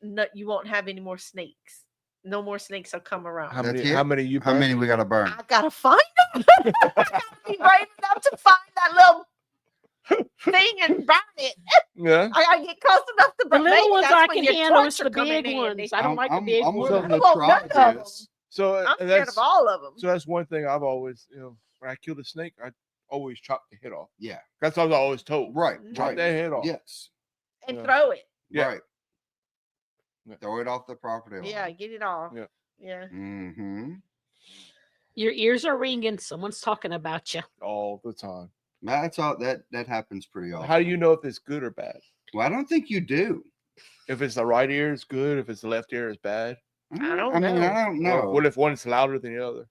Speaker 2: no, you won't have any more snakes. No more snakes will come around.
Speaker 4: How
Speaker 3: That's
Speaker 4: many?
Speaker 3: it?
Speaker 4: How many you?
Speaker 3: How
Speaker 4: burn?
Speaker 3: many we gotta burn?
Speaker 2: I gotta find them. I gotta be brave enough to find that little thing and burn it.
Speaker 4: Yeah.
Speaker 2: I gotta get close enough to
Speaker 5: The
Speaker 2: burn.
Speaker 5: little
Speaker 2: Maybe
Speaker 5: ones
Speaker 2: that's
Speaker 5: I
Speaker 2: when
Speaker 5: can
Speaker 2: your
Speaker 5: handle is
Speaker 2: torch
Speaker 5: the
Speaker 2: will come in
Speaker 5: big
Speaker 2: handy.
Speaker 5: ones. I don't like the big
Speaker 3: I'm
Speaker 5: ones.
Speaker 3: willing
Speaker 2: I
Speaker 3: to
Speaker 2: want
Speaker 3: try
Speaker 2: none of them.
Speaker 3: this.
Speaker 4: So
Speaker 2: I'm
Speaker 4: and
Speaker 2: scared
Speaker 4: that's
Speaker 2: of all of them.
Speaker 4: so that's one thing I've always, when I killed a snake, I always chop the head off.
Speaker 3: Yeah.
Speaker 4: That's what I was always told.
Speaker 3: Right.
Speaker 4: Chop
Speaker 3: Right.
Speaker 4: that head off.
Speaker 3: Yes.
Speaker 2: And
Speaker 4: Yeah.
Speaker 2: throw it.
Speaker 4: Yeah.
Speaker 3: Right.
Speaker 4: Yeah.
Speaker 3: Throw it off the property line.
Speaker 2: Yeah, get it off.
Speaker 4: Yeah.
Speaker 2: Yeah.
Speaker 3: Mm-hmm.
Speaker 5: Your ears are ringing. Someone's talking about you.
Speaker 4: All the time.
Speaker 3: That's all that happens pretty often.
Speaker 4: How do you know if it's good or bad?
Speaker 3: Well, I don't think you do.
Speaker 4: If it's the right ear, it's good. If it's the left ear, it's bad.
Speaker 2: I don't
Speaker 3: I mean,
Speaker 2: know.
Speaker 3: I don't
Speaker 4: Or
Speaker 3: know.
Speaker 4: what if one is louder than the other?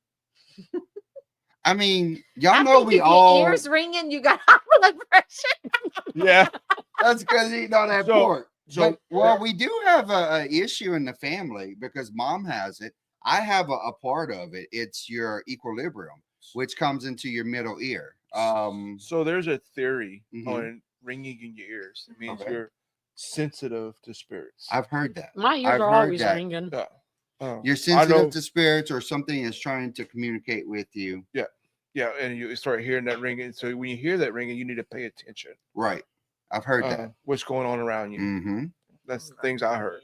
Speaker 3: I mean, y'all
Speaker 2: I
Speaker 3: know
Speaker 2: think
Speaker 3: we
Speaker 2: if
Speaker 3: all.
Speaker 2: your ears ringing, you got high blood pressure.
Speaker 4: Yeah.
Speaker 3: That's because you eat all that
Speaker 4: So-
Speaker 3: pork.
Speaker 4: so-
Speaker 3: But, well, we do have a issue in the family because mom has it. I have a part of it. It's your equilibrium, which comes into your middle ear.
Speaker 4: So there's a theory
Speaker 3: Mhm.
Speaker 4: on ringing in your ears. It means
Speaker 3: Okay.
Speaker 4: you're sensitive to spirits.
Speaker 3: I've heard that.
Speaker 5: My ears
Speaker 3: I've
Speaker 5: are
Speaker 3: heard
Speaker 5: always
Speaker 3: that.
Speaker 5: ringing.
Speaker 4: Yeah.
Speaker 3: You're
Speaker 4: I
Speaker 3: sensitive
Speaker 4: know-
Speaker 3: to spirits or something is trying to communicate with you.
Speaker 4: Yeah, and you start hearing that ringing. So when you hear that ringing, you need to pay attention.
Speaker 3: Right. I've heard that.
Speaker 4: What's going on around you?
Speaker 3: Mm-hmm.
Speaker 4: That's the things I heard.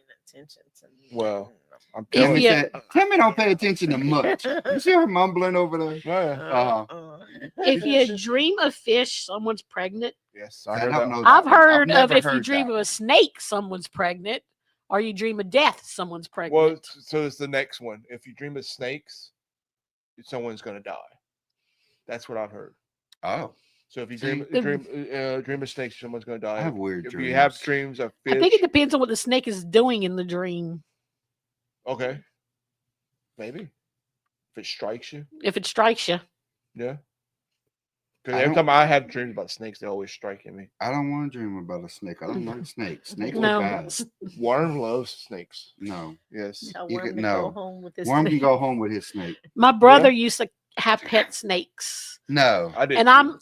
Speaker 4: Well, I'm
Speaker 5: If
Speaker 4: telling
Speaker 5: you-
Speaker 4: you.
Speaker 3: Tammy don't pay attention to much. You see her mumbling over there?
Speaker 4: Yeah.
Speaker 5: If you dream of fish, someone's pregnant.
Speaker 4: Yes,
Speaker 3: I
Speaker 4: I heard
Speaker 3: don't
Speaker 4: that.
Speaker 3: know.
Speaker 5: I've
Speaker 3: that one.
Speaker 5: heard of
Speaker 3: never
Speaker 5: if you
Speaker 3: heard
Speaker 5: dream
Speaker 3: that
Speaker 5: of a snake, someone's pregnant. Or you dream of death, someone's pregnant.
Speaker 4: Well, so it's the next one. If you dream of snakes, someone's going to die. That's what I've heard.
Speaker 3: Oh,
Speaker 4: So if you
Speaker 3: See?
Speaker 4: dream of snakes, someone's going to die.
Speaker 3: I have weird
Speaker 4: If
Speaker 3: dreams.
Speaker 4: you have dreams of
Speaker 5: I
Speaker 4: fish,
Speaker 5: think it depends on what the snake is doing in the dream.
Speaker 4: okay, maybe if it strikes you,
Speaker 5: If it strikes you,
Speaker 4: yeah. Because
Speaker 3: I
Speaker 4: every
Speaker 3: don't-
Speaker 4: time I have dreams about snakes, they always striking me.
Speaker 3: I don't want to dream about a snake. I don't like snakes. Snakes
Speaker 5: no.
Speaker 3: are bad.
Speaker 4: Worm loves snakes.
Speaker 3: No.
Speaker 4: Yes.
Speaker 2: A
Speaker 3: You
Speaker 2: worm
Speaker 3: could-
Speaker 2: to
Speaker 3: no.
Speaker 2: go home with this
Speaker 3: Worm can
Speaker 2: thing.
Speaker 3: go home with his snake.
Speaker 5: My brother used to have pet snakes,
Speaker 3: No.
Speaker 4: I did.
Speaker 5: and
Speaker 4: too.
Speaker 5: I'm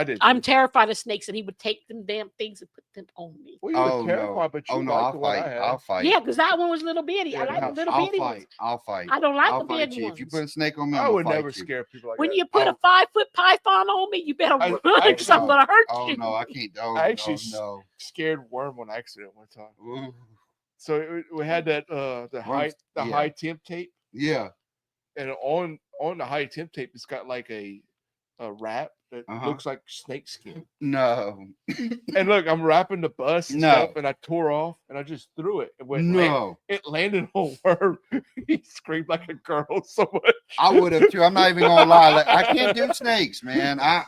Speaker 4: did.
Speaker 5: I'm
Speaker 4: too.
Speaker 5: terrified of snakes, and he would take them damn things and put them on me.
Speaker 4: Well, you were
Speaker 3: Oh
Speaker 4: terrified,
Speaker 3: no.
Speaker 4: but you
Speaker 3: Oh no.
Speaker 4: liked
Speaker 3: I'll
Speaker 4: the one I
Speaker 3: fight.
Speaker 4: had.
Speaker 3: I'll fight.
Speaker 5: Yeah, because that one was little bitty.
Speaker 4: Yeah,
Speaker 5: I like the
Speaker 3: No,
Speaker 5: little
Speaker 3: I'll
Speaker 5: bitty
Speaker 3: fight.
Speaker 5: ones.
Speaker 3: I'll fight.
Speaker 5: I don't like
Speaker 3: I'll
Speaker 5: the
Speaker 3: fight
Speaker 5: big
Speaker 3: you.
Speaker 5: ones.
Speaker 3: If you put a snake on me,
Speaker 4: I
Speaker 3: I'm
Speaker 4: would
Speaker 3: gonna
Speaker 4: never
Speaker 3: fight you.
Speaker 4: scare people like
Speaker 5: When
Speaker 4: that.
Speaker 5: you put a 5-foot python on me, you better
Speaker 4: I-
Speaker 5: run
Speaker 4: I-
Speaker 5: because I'm gonna hurt
Speaker 3: Oh
Speaker 5: you.
Speaker 3: no, I can't. Oh
Speaker 4: I actually
Speaker 3: no,
Speaker 4: scared worm on accident one time.
Speaker 3: no. Ooh.
Speaker 4: So we had that the
Speaker 3: Worms- yeah.
Speaker 4: high temp tape,
Speaker 3: Yeah.
Speaker 4: and on the high temp tape, it's got like a wrap that
Speaker 3: Uh-huh.
Speaker 4: looks like snake skin.
Speaker 3: No.
Speaker 4: And look, I'm wrapping the bus and
Speaker 3: No.
Speaker 4: stuff, and I tore off, and I just threw it.
Speaker 3: No.
Speaker 4: It landed on worm. He screamed like a girl so much.
Speaker 3: I would have too. I'm not even gonna lie. Like, I can't do snakes, man.
Speaker 4: Yeah?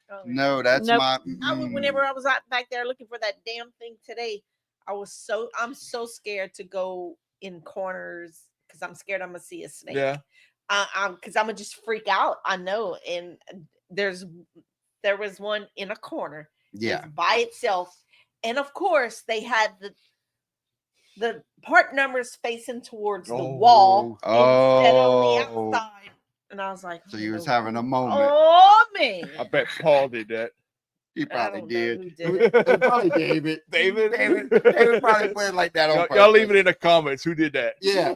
Speaker 2: Oh,
Speaker 3: No, that's
Speaker 5: Nope.
Speaker 3: my.
Speaker 2: whenever I was out back there looking for that damn thing today, I'm so scared to go in corners because I'm scared I'm gonna see a snake.
Speaker 4: Yeah.
Speaker 2: Because I'm gonna just freak out. I know. And there was one in a corner,
Speaker 3: Yeah.
Speaker 2: just by itself, and of course they had the part numbers facing towards the wall instead on the
Speaker 3: Oh.
Speaker 2: outside. And I was like,
Speaker 3: So you
Speaker 2: oh,
Speaker 3: was
Speaker 2: no.
Speaker 3: having a moment.
Speaker 2: Oh man.
Speaker 4: I bet Paul did that.
Speaker 3: He
Speaker 2: I
Speaker 3: probably
Speaker 2: don't know
Speaker 3: did.
Speaker 2: who did it.
Speaker 3: It probably David.
Speaker 4: David?
Speaker 3: David probably put it like that on
Speaker 4: Y'all leave it
Speaker 3: purpose.
Speaker 4: in the comments. Who did that?
Speaker 3: Yeah.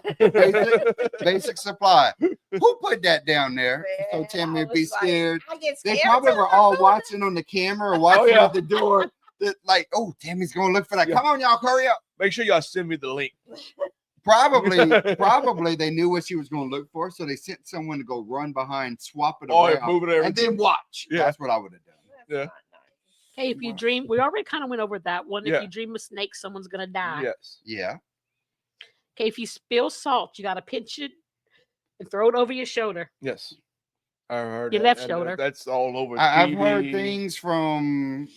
Speaker 3: Basic supply. Who put that down there? So
Speaker 2: Man,
Speaker 3: Tammy
Speaker 2: I
Speaker 3: would be
Speaker 2: was like,
Speaker 3: scared.
Speaker 2: I get
Speaker 3: They
Speaker 2: scared
Speaker 3: probably
Speaker 2: too.
Speaker 3: were all watching on the camera or watching
Speaker 4: yeah.
Speaker 3: at the door. That like, oh, Tammy's gonna look for that.
Speaker 4: Yeah.
Speaker 3: Come on, y'all, hurry up.
Speaker 4: Make sure y'all send me the link.
Speaker 3: Probably they knew what she was gonna look for, so they sent someone to go run behind, swap it
Speaker 4: Oh, yeah,
Speaker 3: around,
Speaker 4: move it over.
Speaker 3: and then watch.
Speaker 4: Yeah.
Speaker 3: That's what I would have done.
Speaker 2: That's
Speaker 4: Yeah.
Speaker 2: not nice.
Speaker 5: Hey, if you dream, we already kind of went over that one.
Speaker 4: Yeah.
Speaker 5: If you dream of snake, someone's gonna die.
Speaker 4: Yes.
Speaker 3: Yeah.
Speaker 5: Okay, if you spill salt, you gotta pinch it and throw it over your shoulder.
Speaker 4: Yes. I heard
Speaker 5: Your
Speaker 4: that,
Speaker 5: left
Speaker 4: and
Speaker 5: shoulder.
Speaker 4: That's all over.
Speaker 3: I've heard
Speaker 4: TV.
Speaker 3: things from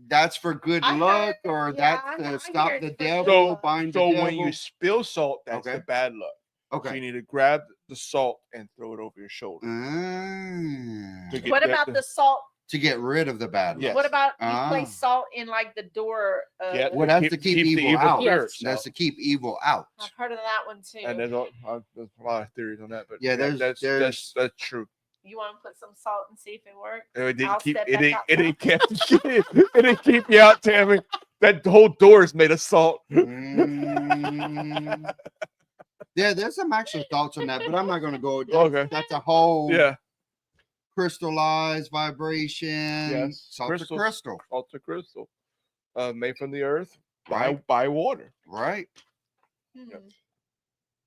Speaker 3: that's for good
Speaker 2: I
Speaker 3: luck,
Speaker 2: heard-
Speaker 3: or
Speaker 2: yeah,
Speaker 3: that's
Speaker 2: I
Speaker 3: to stop
Speaker 2: heard
Speaker 3: the
Speaker 2: it's for
Speaker 3: devil,
Speaker 2: good luck.
Speaker 3: bind the
Speaker 4: So
Speaker 3: devil.
Speaker 4: when you spill salt, that's
Speaker 3: Okay.
Speaker 4: the bad luck. So
Speaker 3: Okay.
Speaker 4: you need to grab the salt and throw it over your shoulder.
Speaker 3: Ah.
Speaker 4: To get
Speaker 2: What
Speaker 4: that-
Speaker 2: about the salt?
Speaker 3: To get rid of the bad luck.
Speaker 4: Yes.
Speaker 2: What about you
Speaker 3: Ah.
Speaker 2: place salt in like the door?
Speaker 4: Yeah,
Speaker 3: Well, that's to keep
Speaker 4: the
Speaker 3: evil out.
Speaker 4: spirits
Speaker 3: That's
Speaker 4: out.
Speaker 3: to keep evil out.
Speaker 2: I've heard of that one too.
Speaker 4: And there's a lot of theories on that, but
Speaker 3: Yeah,
Speaker 4: that's true.
Speaker 2: You want to put some salt and see if it works?
Speaker 4: It didn't
Speaker 2: I'll
Speaker 4: keep
Speaker 2: step
Speaker 4: it
Speaker 2: back
Speaker 4: didn't,
Speaker 2: out
Speaker 4: it
Speaker 2: now.
Speaker 4: didn't keep it didn't keep you out, Tammy. That whole door is made of salt.
Speaker 3: Mm. Yeah, there's some actual thoughts on that, but I'm not going to go.
Speaker 4: Okay.
Speaker 3: That's a whole
Speaker 4: Yeah,
Speaker 3: crystallized vibration.
Speaker 4: Yes.
Speaker 3: Salt
Speaker 4: Crystals.
Speaker 3: to crystal.
Speaker 4: salt to crystal, made from the earth
Speaker 3: Right.
Speaker 4: by water.
Speaker 3: Right.
Speaker 2: Hmm.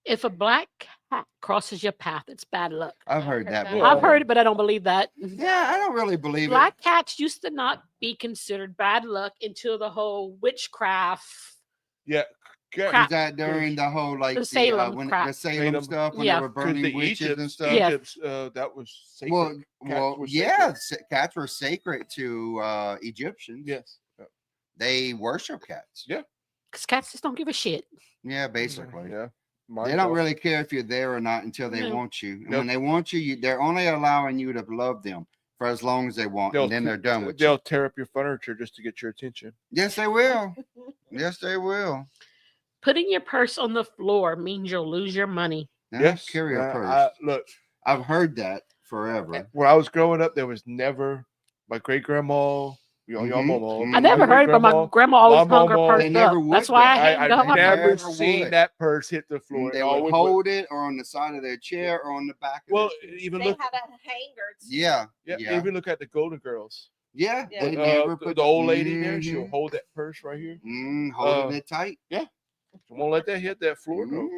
Speaker 5: If a black cat crosses your path, it's bad luck.
Speaker 3: I've heard
Speaker 2: heard
Speaker 3: that
Speaker 2: that.
Speaker 3: before.
Speaker 5: I've heard it, but I don't believe that.
Speaker 3: Yeah, I don't really believe
Speaker 5: Black cats used to not be considered bad luck until the whole witchcraft.
Speaker 4: Yeah,
Speaker 3: it.
Speaker 5: crap.
Speaker 3: Is that during the whole like
Speaker 5: The Salem
Speaker 3: when
Speaker 5: crap.
Speaker 3: the Salem
Speaker 4: Salem.
Speaker 3: stuff when
Speaker 5: Yeah.
Speaker 3: they were burning
Speaker 4: the
Speaker 3: witches and stuff?
Speaker 5: Yeah.
Speaker 4: Egypt's, that was sacred.
Speaker 3: Well,
Speaker 4: Cats were
Speaker 3: yeah,
Speaker 4: sacred.
Speaker 3: cats were sacred to Egyptians.
Speaker 4: Yes.
Speaker 3: They worship cats.
Speaker 4: Yeah.
Speaker 5: Because cats just don't give a shit.
Speaker 3: Yeah, basically.
Speaker 4: Yeah.
Speaker 3: They don't really care if you're there or not until they
Speaker 5: No.
Speaker 3: want you. And
Speaker 4: Nope.
Speaker 3: when they want you, they're only allowing you to love them for as long as they want, and then they're done with
Speaker 4: They'll
Speaker 3: you.
Speaker 4: tear up your furniture just to get your attention.
Speaker 3: Yes, they will. Yes, they will.
Speaker 5: Putting your purse on the floor means you'll lose your money.
Speaker 3: Now,
Speaker 4: Yes.
Speaker 3: carry a purse.
Speaker 4: Look,
Speaker 3: I've heard that forever.
Speaker 4: when I was growing up, there was never my great grandma. Y'all
Speaker 3: Mhm,
Speaker 4: mama.
Speaker 3: mhm.
Speaker 5: I never heard, but my grandma always
Speaker 4: my
Speaker 5: hung her
Speaker 4: mama,
Speaker 5: purse
Speaker 3: they never
Speaker 5: up.
Speaker 3: would,
Speaker 5: That's why I
Speaker 3: though.
Speaker 5: hanged up
Speaker 4: I've
Speaker 5: my
Speaker 4: never
Speaker 3: never
Speaker 5: purse.
Speaker 4: seen
Speaker 3: would.
Speaker 4: that purse hit the floor.
Speaker 3: They
Speaker 4: It
Speaker 3: would
Speaker 4: always
Speaker 3: hold it or on the side of their chair or on the back of
Speaker 4: Well,
Speaker 3: their chair.
Speaker 4: even
Speaker 2: They
Speaker 4: look.
Speaker 2: had a hanger. Too.
Speaker 3: Yeah.
Speaker 4: Yeah,
Speaker 3: Yeah.
Speaker 4: even look at the Golden Girls.
Speaker 3: Yeah.
Speaker 2: Yeah.
Speaker 3: They never
Speaker 4: the
Speaker 3: put
Speaker 4: old lady there. She'll
Speaker 3: Mhm.
Speaker 4: hold that purse right here.
Speaker 3: Holding it tight.
Speaker 4: You won't let that hit that floor. No.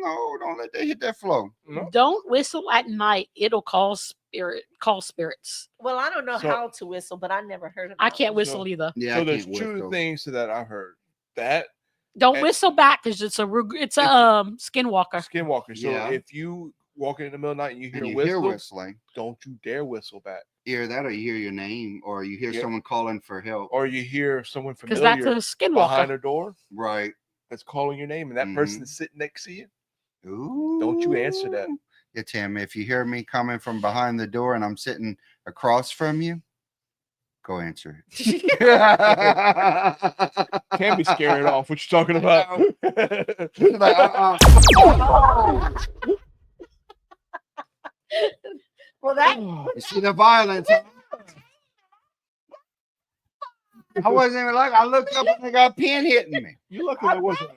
Speaker 3: No, don't let that hit that flow.
Speaker 4: No.
Speaker 5: Don't whistle at night. It'll call spirits.
Speaker 2: Well, I don't know
Speaker 4: So-
Speaker 2: how to whistle, but I never heard of.
Speaker 5: I
Speaker 2: that
Speaker 5: can't
Speaker 2: one.
Speaker 5: whistle either.
Speaker 3: Yeah,
Speaker 4: So
Speaker 3: I
Speaker 4: there's
Speaker 3: can't
Speaker 4: two
Speaker 3: whistle.
Speaker 4: things to that I heard. That
Speaker 5: Don't
Speaker 4: And-
Speaker 5: whistle back because it's a skinwalker.
Speaker 4: skinwalker. So
Speaker 3: Yeah.
Speaker 4: if you walk in the middle of the night and you hear
Speaker 3: And
Speaker 4: a
Speaker 3: you
Speaker 4: whistle,
Speaker 3: hear whistling.
Speaker 4: don't you dare whistle back.
Speaker 3: Hear that, or you hear your name, or you hear
Speaker 4: Yeah.
Speaker 3: someone calling for help.
Speaker 4: Or you hear someone
Speaker 5: Because that's
Speaker 4: familiar
Speaker 5: a skinwalker.
Speaker 4: behind a door
Speaker 3: Right.
Speaker 4: that's calling your name, and that
Speaker 3: Mhm.
Speaker 4: person is sitting next to you.
Speaker 3: Ooh.
Speaker 4: Don't you answer that.
Speaker 3: Yeah, Tim, if you hear me coming from behind the door and I'm sitting across from you, go answer it.
Speaker 4: Can be scaring off. What you talking about?
Speaker 3: Like,
Speaker 2: Well, that
Speaker 3: You see the violence. Huh? I wasn't even like, I looked up and they got a pin hitting me.
Speaker 4: You lucky that wasn't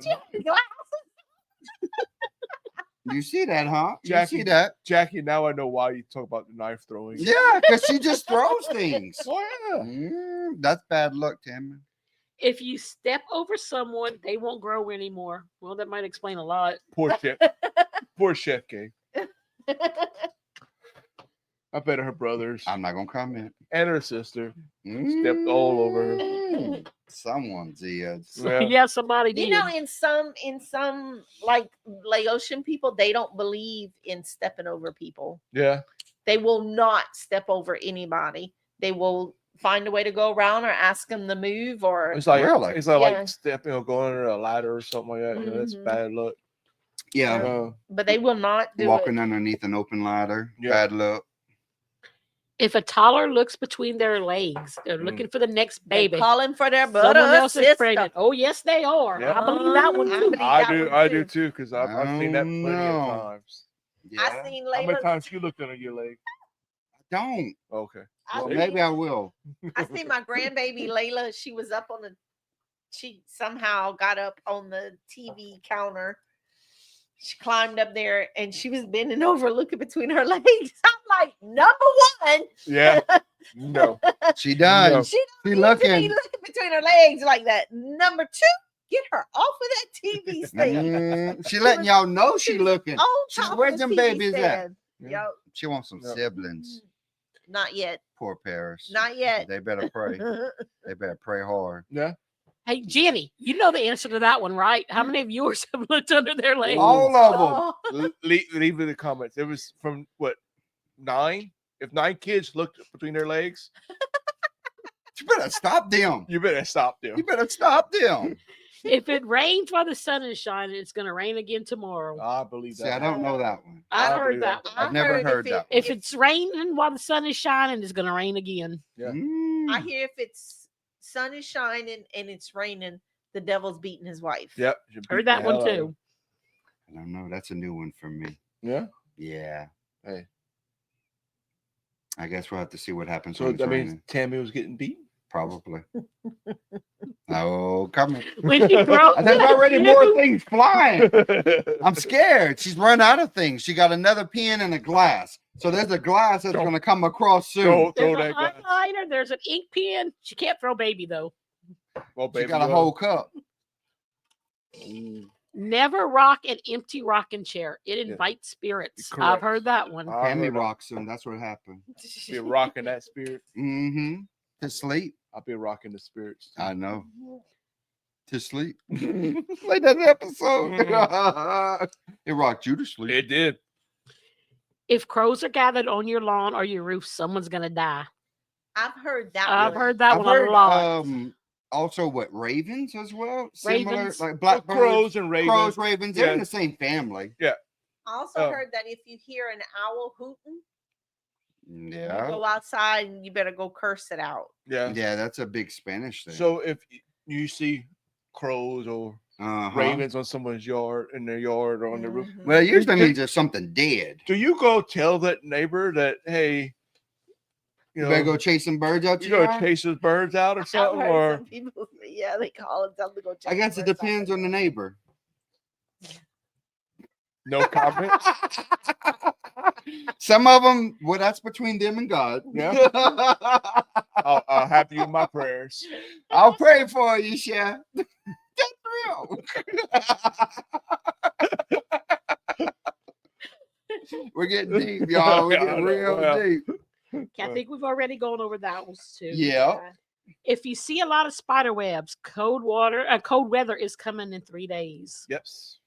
Speaker 3: You see that, huh? You
Speaker 4: Jackie.
Speaker 3: see that?
Speaker 4: Jackie. Now I know why you talk about the knife throwing.
Speaker 3: Yeah, because she just throws things.
Speaker 4: Oh yeah.
Speaker 3: That's bad luck, Tim.
Speaker 5: If you step over someone, they won't grow anymore. Well, that might explain a lot.
Speaker 4: Poor chef. Poor chef King. I bet her brothers
Speaker 3: I'm not gonna comment.
Speaker 4: and her sister stepped all over her.
Speaker 3: Someone did.
Speaker 4: Yeah.
Speaker 5: Yeah, somebody did.
Speaker 2: you know, in some like Laotian people, they don't believe in stepping over people.
Speaker 4: Yeah.
Speaker 2: They will not step over anybody. They will find a way to go around or ask them to move or
Speaker 4: It's like
Speaker 3: Really?
Speaker 4: it's like,
Speaker 2: Yeah.
Speaker 4: like stepping or going under a ladder or something like that. You know, that's
Speaker 2: Mhm.
Speaker 4: bad luck.
Speaker 3: Yeah,
Speaker 2: but they will not do
Speaker 3: walking
Speaker 2: it.
Speaker 3: underneath an open ladder.
Speaker 4: Yeah.
Speaker 3: Bad luck.
Speaker 5: If a toddler looks between their legs, they're
Speaker 4: Mm.
Speaker 5: looking for the next
Speaker 2: They
Speaker 5: baby.
Speaker 2: calling for their
Speaker 5: Someone
Speaker 2: brother
Speaker 5: else is
Speaker 2: sister.
Speaker 5: pregnant. Oh, yes, they are.
Speaker 4: Yeah.
Speaker 5: I believe that one
Speaker 2: I
Speaker 5: too.
Speaker 2: believe
Speaker 4: I
Speaker 2: that
Speaker 4: do.
Speaker 2: one
Speaker 4: I do
Speaker 2: too.
Speaker 4: too because I've seen that plenty
Speaker 3: No.
Speaker 4: of times.
Speaker 3: Yeah.
Speaker 2: I seen
Speaker 4: How many
Speaker 2: Layla.
Speaker 4: times you looked under your leg?
Speaker 3: Don't.
Speaker 4: Okay.
Speaker 3: Well,
Speaker 2: I
Speaker 3: maybe I will.
Speaker 2: seen my grandbaby Layla. She was up on the. She somehow got up on the TV counter. She climbed up there and she was bending over, looking between her legs. I'm like, number one,
Speaker 4: Yeah. No.
Speaker 3: She done.
Speaker 4: No.
Speaker 2: she
Speaker 3: She
Speaker 2: don't need to be
Speaker 3: looking.
Speaker 2: looking between her legs like that. Number two, get her off of that TV stand.
Speaker 3: She letting y'all know she looking.
Speaker 2: On
Speaker 3: She's-
Speaker 2: top of
Speaker 3: where's
Speaker 2: the
Speaker 3: them
Speaker 2: TV
Speaker 3: babies at?
Speaker 2: stand.
Speaker 4: Yeah.
Speaker 2: Yo,
Speaker 3: She wants some
Speaker 4: Yeah.
Speaker 3: siblings.
Speaker 2: not yet.
Speaker 3: Poor Paris.
Speaker 2: Not yet.
Speaker 3: They better pray. They better pray hard.
Speaker 4: Yeah.
Speaker 5: Hey, Jenny, you know the answer to that one, right? How many of yours have looked under their legs?
Speaker 3: All of them.
Speaker 2: Oh,
Speaker 4: Leave in the comments. It was from what 9? If 9 kids looked between their legs,
Speaker 3: You better stop them.
Speaker 4: You better stop them.
Speaker 3: You better stop them.
Speaker 5: If it rains while the sun is shining, it's going to rain again tomorrow.
Speaker 4: I believe
Speaker 3: See,
Speaker 4: that.
Speaker 3: I don't know that one.
Speaker 5: I've
Speaker 4: I
Speaker 5: heard
Speaker 4: believe
Speaker 5: that.
Speaker 4: that.
Speaker 5: one.
Speaker 3: I've never heard that.
Speaker 5: If it's raining while the sun is shining, it's going to rain again.
Speaker 4: Yeah.
Speaker 2: I hear if it's sun is shining and it's raining, the devil's beating his wife.
Speaker 4: Yep.
Speaker 5: Heard that one too.
Speaker 3: I don't know. That's a new one for me.
Speaker 4: Yeah.
Speaker 3: Yeah.
Speaker 4: Hey.
Speaker 3: I guess we'll have to see what happens.
Speaker 4: So
Speaker 3: when it's
Speaker 4: that means
Speaker 3: raining.
Speaker 4: Tammy was getting beaten.
Speaker 3: Probably. Oh, come on.
Speaker 5: When she grows
Speaker 3: There's
Speaker 5: up,
Speaker 3: already more things flying.
Speaker 4: I'm
Speaker 3: I'm scared. She's run out of things. She got another pen and a glass. So there's a glass that's
Speaker 4: Don't-
Speaker 3: going to come across soon.
Speaker 4: Don't
Speaker 5: There's
Speaker 4: throw
Speaker 5: a
Speaker 4: that glass.
Speaker 5: highlighter. There's an ink pen. She can't throw baby though.
Speaker 4: Well,
Speaker 3: She
Speaker 4: baby,
Speaker 3: got a
Speaker 4: well,
Speaker 3: whole cup.
Speaker 5: Never rock an empty rocking chair. It invites spirits. I've
Speaker 4: Correct.
Speaker 5: heard that one.
Speaker 4: I
Speaker 3: Tammy
Speaker 4: heard that.
Speaker 3: rocks him. That's what happened.
Speaker 4: Be rocking that spirit.
Speaker 3: Mm-hmm. To sleep.
Speaker 4: I'll be rocking the spirits. too.
Speaker 3: I know. To sleep. Like that episode. It rocked you to sleep.
Speaker 4: It did.
Speaker 5: If crows are gathered on your lawn or your roof, someone's gonna die.
Speaker 2: I've heard that.
Speaker 5: I've
Speaker 2: one.
Speaker 5: heard that
Speaker 3: I've
Speaker 5: one
Speaker 3: heard,
Speaker 5: a lot.
Speaker 3: also what ravens as well. Similar,
Speaker 5: Ravens.
Speaker 3: like
Speaker 4: Well,
Speaker 3: blackbirds,
Speaker 4: crows and ravens.
Speaker 3: crows, ravens. They're in
Speaker 4: Yeah.
Speaker 3: the same family.
Speaker 2: I also
Speaker 4: Oh.
Speaker 2: heard that if you hear an owl hooting, you
Speaker 3: Yeah.
Speaker 2: go outside and you better go curse it out.
Speaker 4: Yeah.
Speaker 3: Yeah, that's a big Spanish thing.
Speaker 4: So if you see crows or ravens on someone's yard, in their yard, or on the roof,
Speaker 2: Mhm.
Speaker 3: Well, it usually means there's something dead.
Speaker 4: do you go tell that neighbor that, hey, you
Speaker 3: You better
Speaker 4: know,
Speaker 3: go chase some birds out
Speaker 4: you
Speaker 3: your
Speaker 4: go
Speaker 3: yard?
Speaker 4: chase those birds out or
Speaker 2: I've
Speaker 4: something?
Speaker 2: heard
Speaker 4: Or
Speaker 2: some people, yeah, they call it something to go.
Speaker 3: I
Speaker 2: check
Speaker 3: guess
Speaker 2: the
Speaker 3: it
Speaker 2: birds out.
Speaker 3: depends on the neighbor.
Speaker 4: no comments?
Speaker 3: Some of them, well, that's between them and God.
Speaker 4: Yeah. I'll have you in my prayers.
Speaker 3: I'll pray for you, Chef. That's real. We're getting deep, y'all. We're getting real
Speaker 4: Well.
Speaker 3: deep.
Speaker 5: I think we've already gone over that one too.
Speaker 3: Yeah.
Speaker 5: If you see a lot of spider webs, cold weather is coming in 3 days.
Speaker 4: Yep.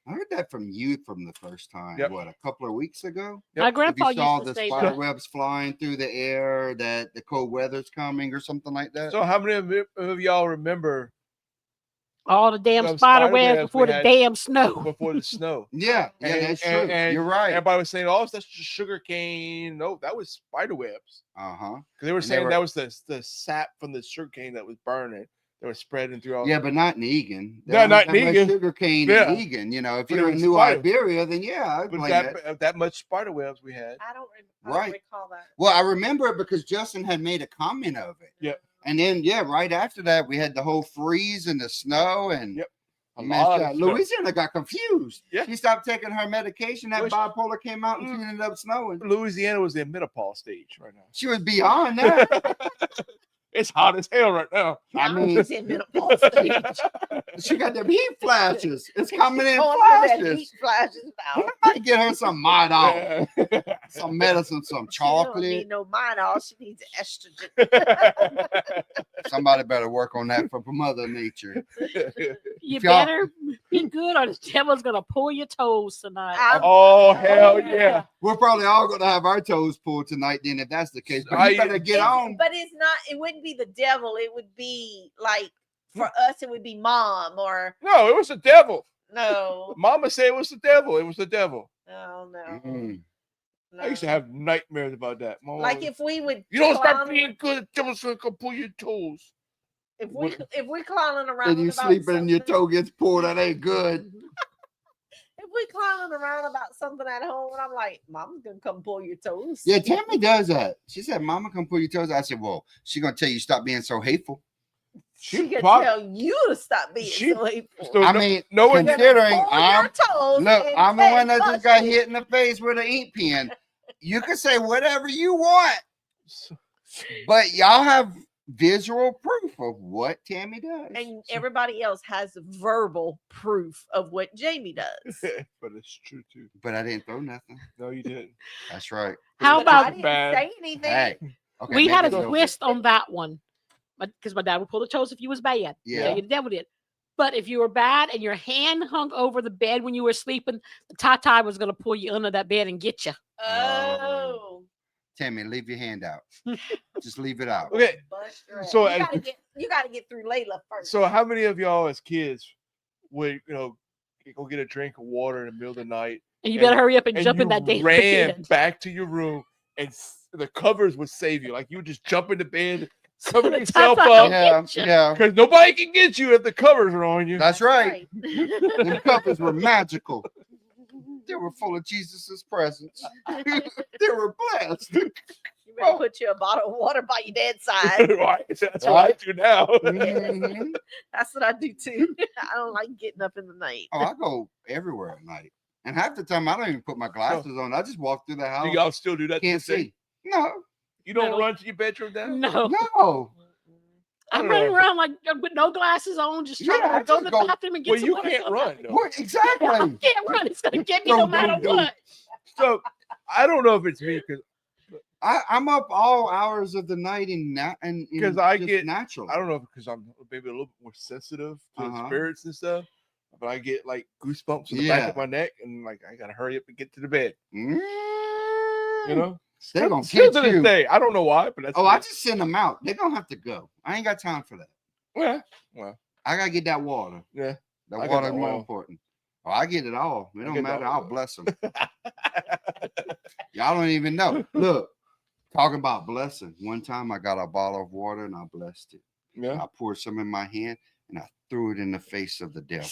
Speaker 3: I heard that from you from the first time.
Speaker 4: Yep.
Speaker 3: What, a couple of weeks ago?
Speaker 5: My
Speaker 3: If
Speaker 5: grandpa
Speaker 3: you saw
Speaker 5: used to
Speaker 3: the
Speaker 5: say
Speaker 3: spider
Speaker 5: that.
Speaker 3: webs flying through the air, that the cold weather's coming or something like that.
Speaker 4: So how many of y'all remember
Speaker 5: All the damn
Speaker 4: Those
Speaker 5: spider
Speaker 4: spider
Speaker 5: webs
Speaker 4: webs
Speaker 5: before
Speaker 4: we
Speaker 5: the
Speaker 4: had
Speaker 5: damn snow.
Speaker 4: before the snow?
Speaker 3: yeah,
Speaker 4: And-
Speaker 3: that's true.
Speaker 4: and
Speaker 3: You're right.
Speaker 4: Everybody was saying, "Oh, that's just sugar cane." No, that was spider webs.
Speaker 3: Uh-huh.
Speaker 4: Because they were
Speaker 3: And they
Speaker 4: saying
Speaker 3: were-
Speaker 4: that was the sap from the sugar cane that was burning. That was spreading through all.
Speaker 3: Yeah, but not in Egan.
Speaker 4: No, not in Egan.
Speaker 3: Sugar cane
Speaker 4: Yeah.
Speaker 3: in Egan. You know, if
Speaker 4: But it
Speaker 3: you're in
Speaker 4: was
Speaker 3: New
Speaker 4: spider-
Speaker 3: Iberia, then yeah, I'd
Speaker 4: But
Speaker 3: blame that.
Speaker 4: that much spider webs we had.
Speaker 2: I don't
Speaker 3: Right.
Speaker 2: recall that.
Speaker 3: Well, I remember it because Justin had made a comment of it.
Speaker 4: Yep.
Speaker 3: And then, yeah, right after that, we had the whole freeze and the snow. And
Speaker 4: Yep. A
Speaker 3: man,
Speaker 4: lot of snow.
Speaker 3: Louisiana got confused.
Speaker 4: Yeah.
Speaker 3: She stopped taking her medication. That
Speaker 4: Well, she-
Speaker 3: bipolar came out and she ended up snowing.
Speaker 4: Louisiana was in menopause stage right now.
Speaker 3: She was beyond that.
Speaker 4: It's hot as hell right now.
Speaker 3: I
Speaker 2: Now
Speaker 3: mean,
Speaker 2: he's in menopause stage.
Speaker 3: she got them heat flashes. It's coming in
Speaker 2: Going through that
Speaker 3: flashes.
Speaker 2: heat flashes now.
Speaker 3: Might get her some Midol, some medicine, some
Speaker 2: She don't
Speaker 3: chocolate.
Speaker 2: need no Midol. She needs estrogen.
Speaker 3: Somebody better work on that for Mother Nature.
Speaker 5: You
Speaker 3: If y'all-
Speaker 5: better be good or the devil's gonna pull your toes tonight.
Speaker 4: Oh hell yeah!
Speaker 3: We're probably all going to have our toes pulled tonight. Then, if that's the case, but you better get on.
Speaker 2: But it's not. It wouldn't be the devil. It would be like for us. It would be mom or
Speaker 4: No, it was the devil.
Speaker 2: no,
Speaker 4: Mama said it was the devil. It was the devil.
Speaker 2: no.
Speaker 3: Mm.
Speaker 4: I used to have nightmares about that. My
Speaker 2: Like
Speaker 4: mom-
Speaker 2: if we would,
Speaker 4: you don't start
Speaker 2: clown-
Speaker 4: being good, the devil's gonna come pull your toes.
Speaker 2: If we clowning around,
Speaker 3: And you
Speaker 2: about
Speaker 3: sleeping and your
Speaker 2: something-
Speaker 3: toe gets pulled. That ain't good.
Speaker 2: If we clowning around about something at home, and I'm like, Mama's gonna come pull your toes.
Speaker 3: Yeah, Tammy does that. She said, "Mama, come pull your toes." I said, "Well, she gonna tell you stop being so hateful."
Speaker 2: she can
Speaker 4: prob-
Speaker 2: tell you to stop being
Speaker 4: She-
Speaker 2: so hateful.
Speaker 4: So
Speaker 3: I
Speaker 4: no-
Speaker 3: mean,
Speaker 4: no one-
Speaker 3: considering
Speaker 2: Pull
Speaker 3: I'm
Speaker 2: your toes
Speaker 3: look,
Speaker 2: and
Speaker 3: I'm the
Speaker 2: say
Speaker 3: one that just got
Speaker 2: fuck
Speaker 3: hit in the face with an ink pen. You can say whatever you want, but y'all have visual proof of what Tammy does.
Speaker 2: And everybody else has verbal proof of what Jamie does.
Speaker 4: but it's true too.
Speaker 3: But I didn't throw nothing.
Speaker 4: No, you didn't.
Speaker 3: That's right.
Speaker 5: How
Speaker 2: But I
Speaker 5: about
Speaker 2: didn't
Speaker 4: bad?
Speaker 2: say anything.
Speaker 3: Hey, okay,
Speaker 5: we had
Speaker 3: maybe
Speaker 5: a
Speaker 3: it's
Speaker 5: twist on that one, because my dad would pull the toes if you was bad.
Speaker 3: Yeah.
Speaker 5: The devil did. But if you were bad and your hand hung over the bed when you were sleeping, the Tata was gonna pull you under that bed and get you.
Speaker 2: Oh.
Speaker 3: Tammy, leave your hand out. Just leave it out.
Speaker 4: Okay.
Speaker 2: Bust your ass.
Speaker 4: So,
Speaker 2: you gotta get through Layla first.
Speaker 4: So how many of y'all as kids would go get a drink of water in the middle of the night?
Speaker 5: And you better hurry up and jump in
Speaker 4: you
Speaker 5: that damn
Speaker 4: ran
Speaker 5: bed.
Speaker 4: back to your room, and the covers would save you. Like you would just jump into bed, cover
Speaker 5: The
Speaker 4: yourself
Speaker 5: top
Speaker 4: up,
Speaker 3: Yeah.
Speaker 4: because nobody can get you if the covers are on you.
Speaker 3: That's right. The covers were magical. They were full of Jesus's presents. They were blessed.
Speaker 2: You better put you a bottle of water by your dad's side.
Speaker 4: Right. That's what I do now.
Speaker 3: Mhm.
Speaker 2: That's what I do too. I don't like getting up in the night.
Speaker 3: Oh, I go everywhere at night. And half the time I don't even put my glasses on. I just walk through the house.
Speaker 4: Do y'all still do that?
Speaker 3: Can't
Speaker 4: to this day?
Speaker 3: see. No.
Speaker 4: You don't
Speaker 5: No.
Speaker 4: run to your bedroom down?
Speaker 5: No.
Speaker 3: No.
Speaker 5: I'm
Speaker 4: I don't
Speaker 5: running
Speaker 4: know.
Speaker 5: around like with no glasses on, just trying
Speaker 3: Yeah,
Speaker 5: to go to
Speaker 3: just
Speaker 5: the
Speaker 3: go-
Speaker 5: bathroom and get
Speaker 4: Well,
Speaker 5: some
Speaker 4: you
Speaker 5: water.
Speaker 4: can't run though.
Speaker 3: What exactly?
Speaker 5: I can't run. It's gonna get me no
Speaker 3: Dum,
Speaker 5: matter
Speaker 3: dum, dum.
Speaker 5: what.
Speaker 4: So I don't know if it's me because
Speaker 3: I'm up all hours of the night and
Speaker 4: 'Cause I
Speaker 3: just
Speaker 4: get-
Speaker 3: natural.
Speaker 4: I don't know because I'm maybe a little bit more sensitive to
Speaker 3: Uh-huh.
Speaker 4: spirits and stuff. But I get like goosebumps in the back
Speaker 3: Yeah.
Speaker 4: of my neck, and like I gotta hurry up and get to the bed.
Speaker 3: Mm.
Speaker 4: You know,
Speaker 3: They're gonna
Speaker 4: Still
Speaker 3: catch
Speaker 4: to this
Speaker 3: you.
Speaker 4: day, I don't know why, but that's
Speaker 3: Oh, I
Speaker 4: me.
Speaker 3: just send them out. They're gonna have to go. I ain't got time for that.
Speaker 4: Well,
Speaker 3: I gotta get that water.
Speaker 4: yeah.
Speaker 3: The
Speaker 4: I got
Speaker 3: water
Speaker 4: the
Speaker 3: is more
Speaker 4: oil.
Speaker 3: important. Oh, I get it all. It
Speaker 4: I
Speaker 3: don't
Speaker 4: get the
Speaker 3: matter.
Speaker 4: oil.
Speaker 3: I'll bless them. Y'all don't even know. Look, talking about blessing. One time I got a bottle of water and I blessed it.
Speaker 4: Yeah.
Speaker 3: I poured some in my hand and I threw it in the face of the devil.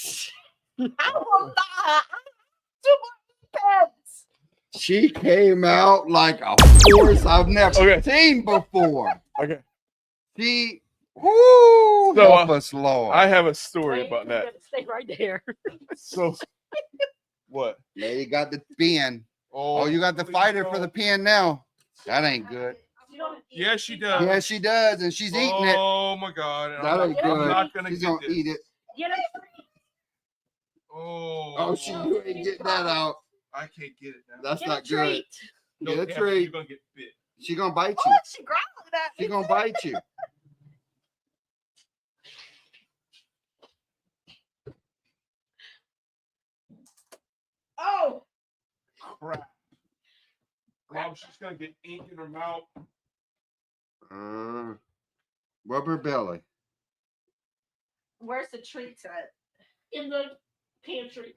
Speaker 2: I will not. Too much pets.
Speaker 3: She came out like a force I've never
Speaker 4: Okay.
Speaker 3: seen before.
Speaker 4: Okay.
Speaker 3: She, whoo,
Speaker 4: So,
Speaker 3: help us, Lord.
Speaker 4: I have a story
Speaker 5: Wait,
Speaker 4: about
Speaker 5: you
Speaker 4: that.
Speaker 5: gotta stay right there.
Speaker 4: So, what?
Speaker 3: Lady got the pen. Oh, you got the
Speaker 4: please
Speaker 3: fighter for the
Speaker 4: don't.
Speaker 3: pen now. That ain't good.
Speaker 4: Yes, she does.
Speaker 3: Yeah, she does, and she's eating it.
Speaker 4: Oh my God! and
Speaker 3: That ain't
Speaker 4: I'm
Speaker 3: good.
Speaker 4: not gonna
Speaker 3: She's
Speaker 4: get
Speaker 3: gonna
Speaker 4: this.
Speaker 3: eat it.
Speaker 5: Get it.
Speaker 4: Oh.
Speaker 3: Oh, she you ain't getting that out.
Speaker 4: I can't get it now.
Speaker 3: That's
Speaker 5: Get
Speaker 3: not
Speaker 5: a
Speaker 3: good.
Speaker 5: treat.
Speaker 3: Get a
Speaker 4: damn it,
Speaker 3: treat.
Speaker 4: You're gonna get bit.
Speaker 3: She gonna bite
Speaker 2: Oh,
Speaker 3: you.
Speaker 2: she growled at
Speaker 3: She
Speaker 2: me.
Speaker 3: gonna bite you.
Speaker 2: Oh,
Speaker 4: Crap. Wow, she's gonna get ink in her mouth.
Speaker 3: Rub her belly.
Speaker 2: where's the treats at?
Speaker 5: In the pantry.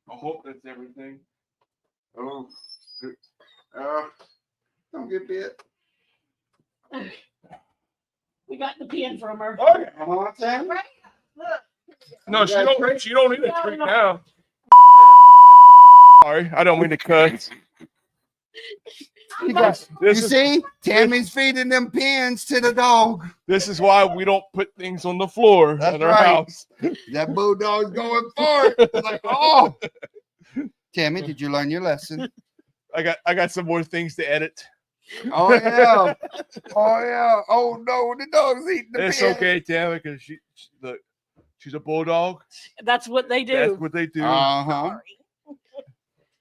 Speaker 4: I hope that's everything.
Speaker 3: Oh, don't get bit.
Speaker 5: We got the pen from her.
Speaker 4: Okay.
Speaker 3: Sam.
Speaker 2: Right? Look.
Speaker 4: No,
Speaker 3: You
Speaker 4: she
Speaker 3: got a
Speaker 4: don't.
Speaker 3: treat?
Speaker 4: She don't need a
Speaker 5: No,
Speaker 4: treat
Speaker 5: no.
Speaker 4: now. Sorry, I don't mean to cuss.
Speaker 3: You got- You
Speaker 4: This is
Speaker 3: see, Tammy's feeding them pins to the dog.
Speaker 4: this is why we don't put things on the floor
Speaker 3: That's
Speaker 4: at our
Speaker 3: right.
Speaker 4: house.
Speaker 3: That bulldog's going for it. It's like, oh. Tammy, did you learn your lesson?
Speaker 4: I got some more things to edit.
Speaker 3: Oh yeah. Oh yeah. Oh no, the dog's eating the
Speaker 4: It's
Speaker 3: pin.
Speaker 4: okay, Tammy, because look, she's a bulldog.
Speaker 5: That's what they do.
Speaker 4: That's what they do.
Speaker 3: Uh-huh.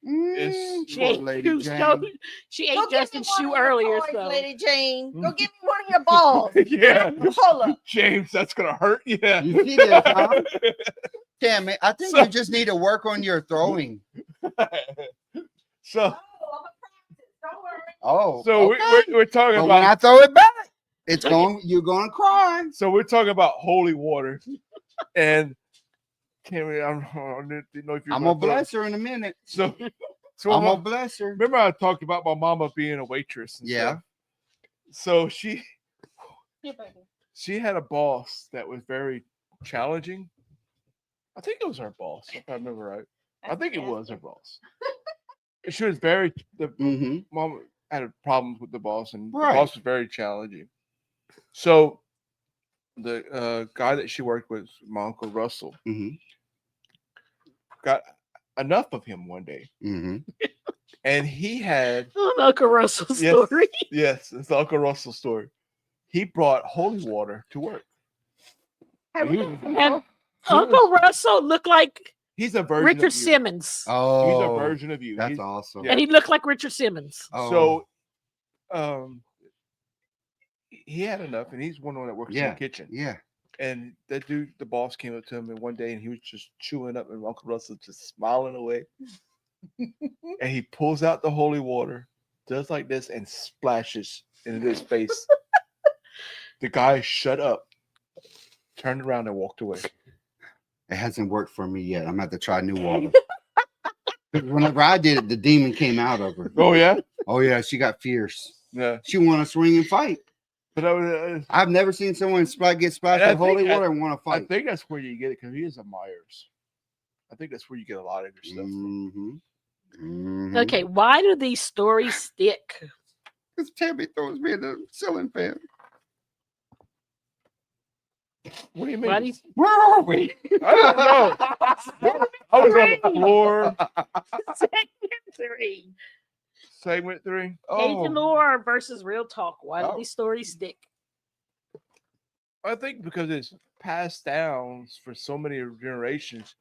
Speaker 4: It's-
Speaker 5: She
Speaker 3: Poor
Speaker 5: ate,
Speaker 3: Lady
Speaker 5: two
Speaker 3: Jane.
Speaker 5: show, she ate
Speaker 2: Go get me
Speaker 5: Justin's
Speaker 2: one
Speaker 5: shoe
Speaker 2: of your
Speaker 5: earlier,
Speaker 2: toys,
Speaker 5: so
Speaker 2: Lady Jane. Go get me one of your balls.
Speaker 4: yeah,
Speaker 2: Hold up.
Speaker 4: James, that's gonna hurt. Yeah.
Speaker 3: You see this, huh? Tammy, I think
Speaker 4: So-
Speaker 3: you just need to work on your throwing.
Speaker 4: So,
Speaker 2: Oh, I'm a practice. Don't worry.
Speaker 3: Oh,
Speaker 4: so
Speaker 3: okay.
Speaker 4: we're talking
Speaker 3: But when I
Speaker 4: about.
Speaker 3: throw it back, you're going to cry.
Speaker 4: So we're talking about holy water, and Tammy, I don't know if you're
Speaker 3: I'm gonna bless her in a minute.
Speaker 4: So
Speaker 3: I'm gonna
Speaker 4: my-
Speaker 3: bless her.
Speaker 4: remember I talked about my mama being a waitress. And
Speaker 3: Yeah.
Speaker 4: stuff? So she had a boss that was very challenging. I think it was her boss, if I remember right. I think it was her boss. She was very the
Speaker 3: Mm-hmm.
Speaker 4: mom had problems with the boss, and
Speaker 3: Right.
Speaker 4: the boss was very challenging. So the guy that she worked with, my uncle Russell,
Speaker 3: Mm-hmm.
Speaker 4: got enough of him one day,
Speaker 3: Mm-hmm.
Speaker 4: and he had
Speaker 5: Uncle Russell's
Speaker 4: Yes.
Speaker 5: story.
Speaker 4: yes, it's the Uncle Russell story. He brought holy water to work. And he was-
Speaker 5: And Uncle Russell looked like
Speaker 4: he's a version
Speaker 5: Richard
Speaker 4: of you.
Speaker 5: Simmons.
Speaker 3: Oh,
Speaker 4: He's a version of you.
Speaker 3: That's
Speaker 4: He's-
Speaker 3: awesome.
Speaker 4: yeah.
Speaker 5: And he looked like Richard Simmons.
Speaker 3: Oh,
Speaker 4: So, he had enough, and he's one that works in
Speaker 3: Yeah.
Speaker 4: the kitchen.
Speaker 3: yeah.
Speaker 4: And that dude, the boss, came up to him, and one day, and he was just chewing up, and Uncle Russell just smiling away. and he pulls out the holy water, does like this, and splashes into his face. The guy shut up, turned around, and walked away.
Speaker 3: It hasn't worked for me yet. I'm gonna have to try new water. Whenever I did it, the demon came out of her.
Speaker 4: Oh yeah,
Speaker 3: Oh yeah, she got fierce.
Speaker 4: yeah.
Speaker 3: She want to swing and fight.
Speaker 4: But
Speaker 3: I've never seen someone get splashed
Speaker 4: And I
Speaker 3: with holy
Speaker 4: think-
Speaker 3: water and want to
Speaker 4: I
Speaker 3: fight.
Speaker 4: think that's where you get it because he is a Myers. I think that's where you get a lot of your stuff. from.
Speaker 3: Mm-hmm.
Speaker 5: Okay, why do these stories stick?
Speaker 3: Because Tammy throws me in the ceiling fan.
Speaker 4: What do you
Speaker 5: Why
Speaker 4: mean?
Speaker 5: do you-
Speaker 3: Where are we?
Speaker 4: I don't know. I was on the floor.
Speaker 5: Segment 3.
Speaker 4: Segment 3.
Speaker 5: Cajun lore versus real talk. Why do
Speaker 3: Oh.
Speaker 5: these stories stick?
Speaker 4: I think because it's passed down for so many generations.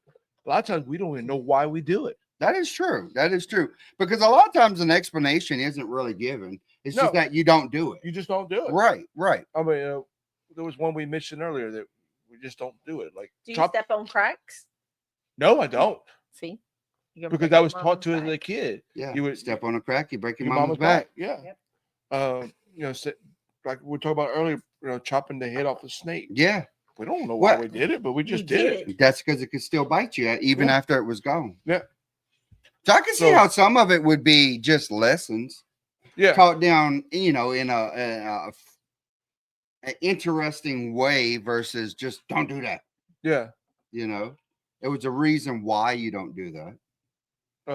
Speaker 4: A lot of times we don't even know why we do it.
Speaker 3: That is true. That is true. Because a lot of times an explanation isn't really given. It's just
Speaker 4: No.
Speaker 3: that you don't do it.
Speaker 4: You just don't do it.
Speaker 3: Right, right.
Speaker 4: I mean, there was one we mentioned earlier that we just don't do it. Like,
Speaker 2: Do you step on cracks?
Speaker 4: No, I don't.
Speaker 2: See? You're gonna
Speaker 4: Because
Speaker 2: break
Speaker 4: I
Speaker 2: your
Speaker 4: was taught
Speaker 2: mama's
Speaker 4: to as a
Speaker 2: back.
Speaker 4: kid.
Speaker 3: Yeah.
Speaker 4: You would
Speaker 3: Step on a crack, you break your
Speaker 4: your
Speaker 3: mama's back.
Speaker 4: Yeah.
Speaker 2: Yep.
Speaker 4: Like we were talking about earlier, chopping the head off a snake.
Speaker 3: Yeah.
Speaker 4: We don't know why
Speaker 3: What?
Speaker 4: we did it, but we just
Speaker 2: You
Speaker 4: did
Speaker 2: did
Speaker 4: it.
Speaker 3: That's because it could still bite you even
Speaker 4: Yeah.
Speaker 3: after it was gone.
Speaker 4: Yeah.
Speaker 3: So I can see
Speaker 4: So-
Speaker 3: how some of it would be just lessons
Speaker 4: Yeah.
Speaker 3: taught down, in a interesting way versus just don't do that.
Speaker 4: Yeah.
Speaker 3: It was a reason why you don't do that.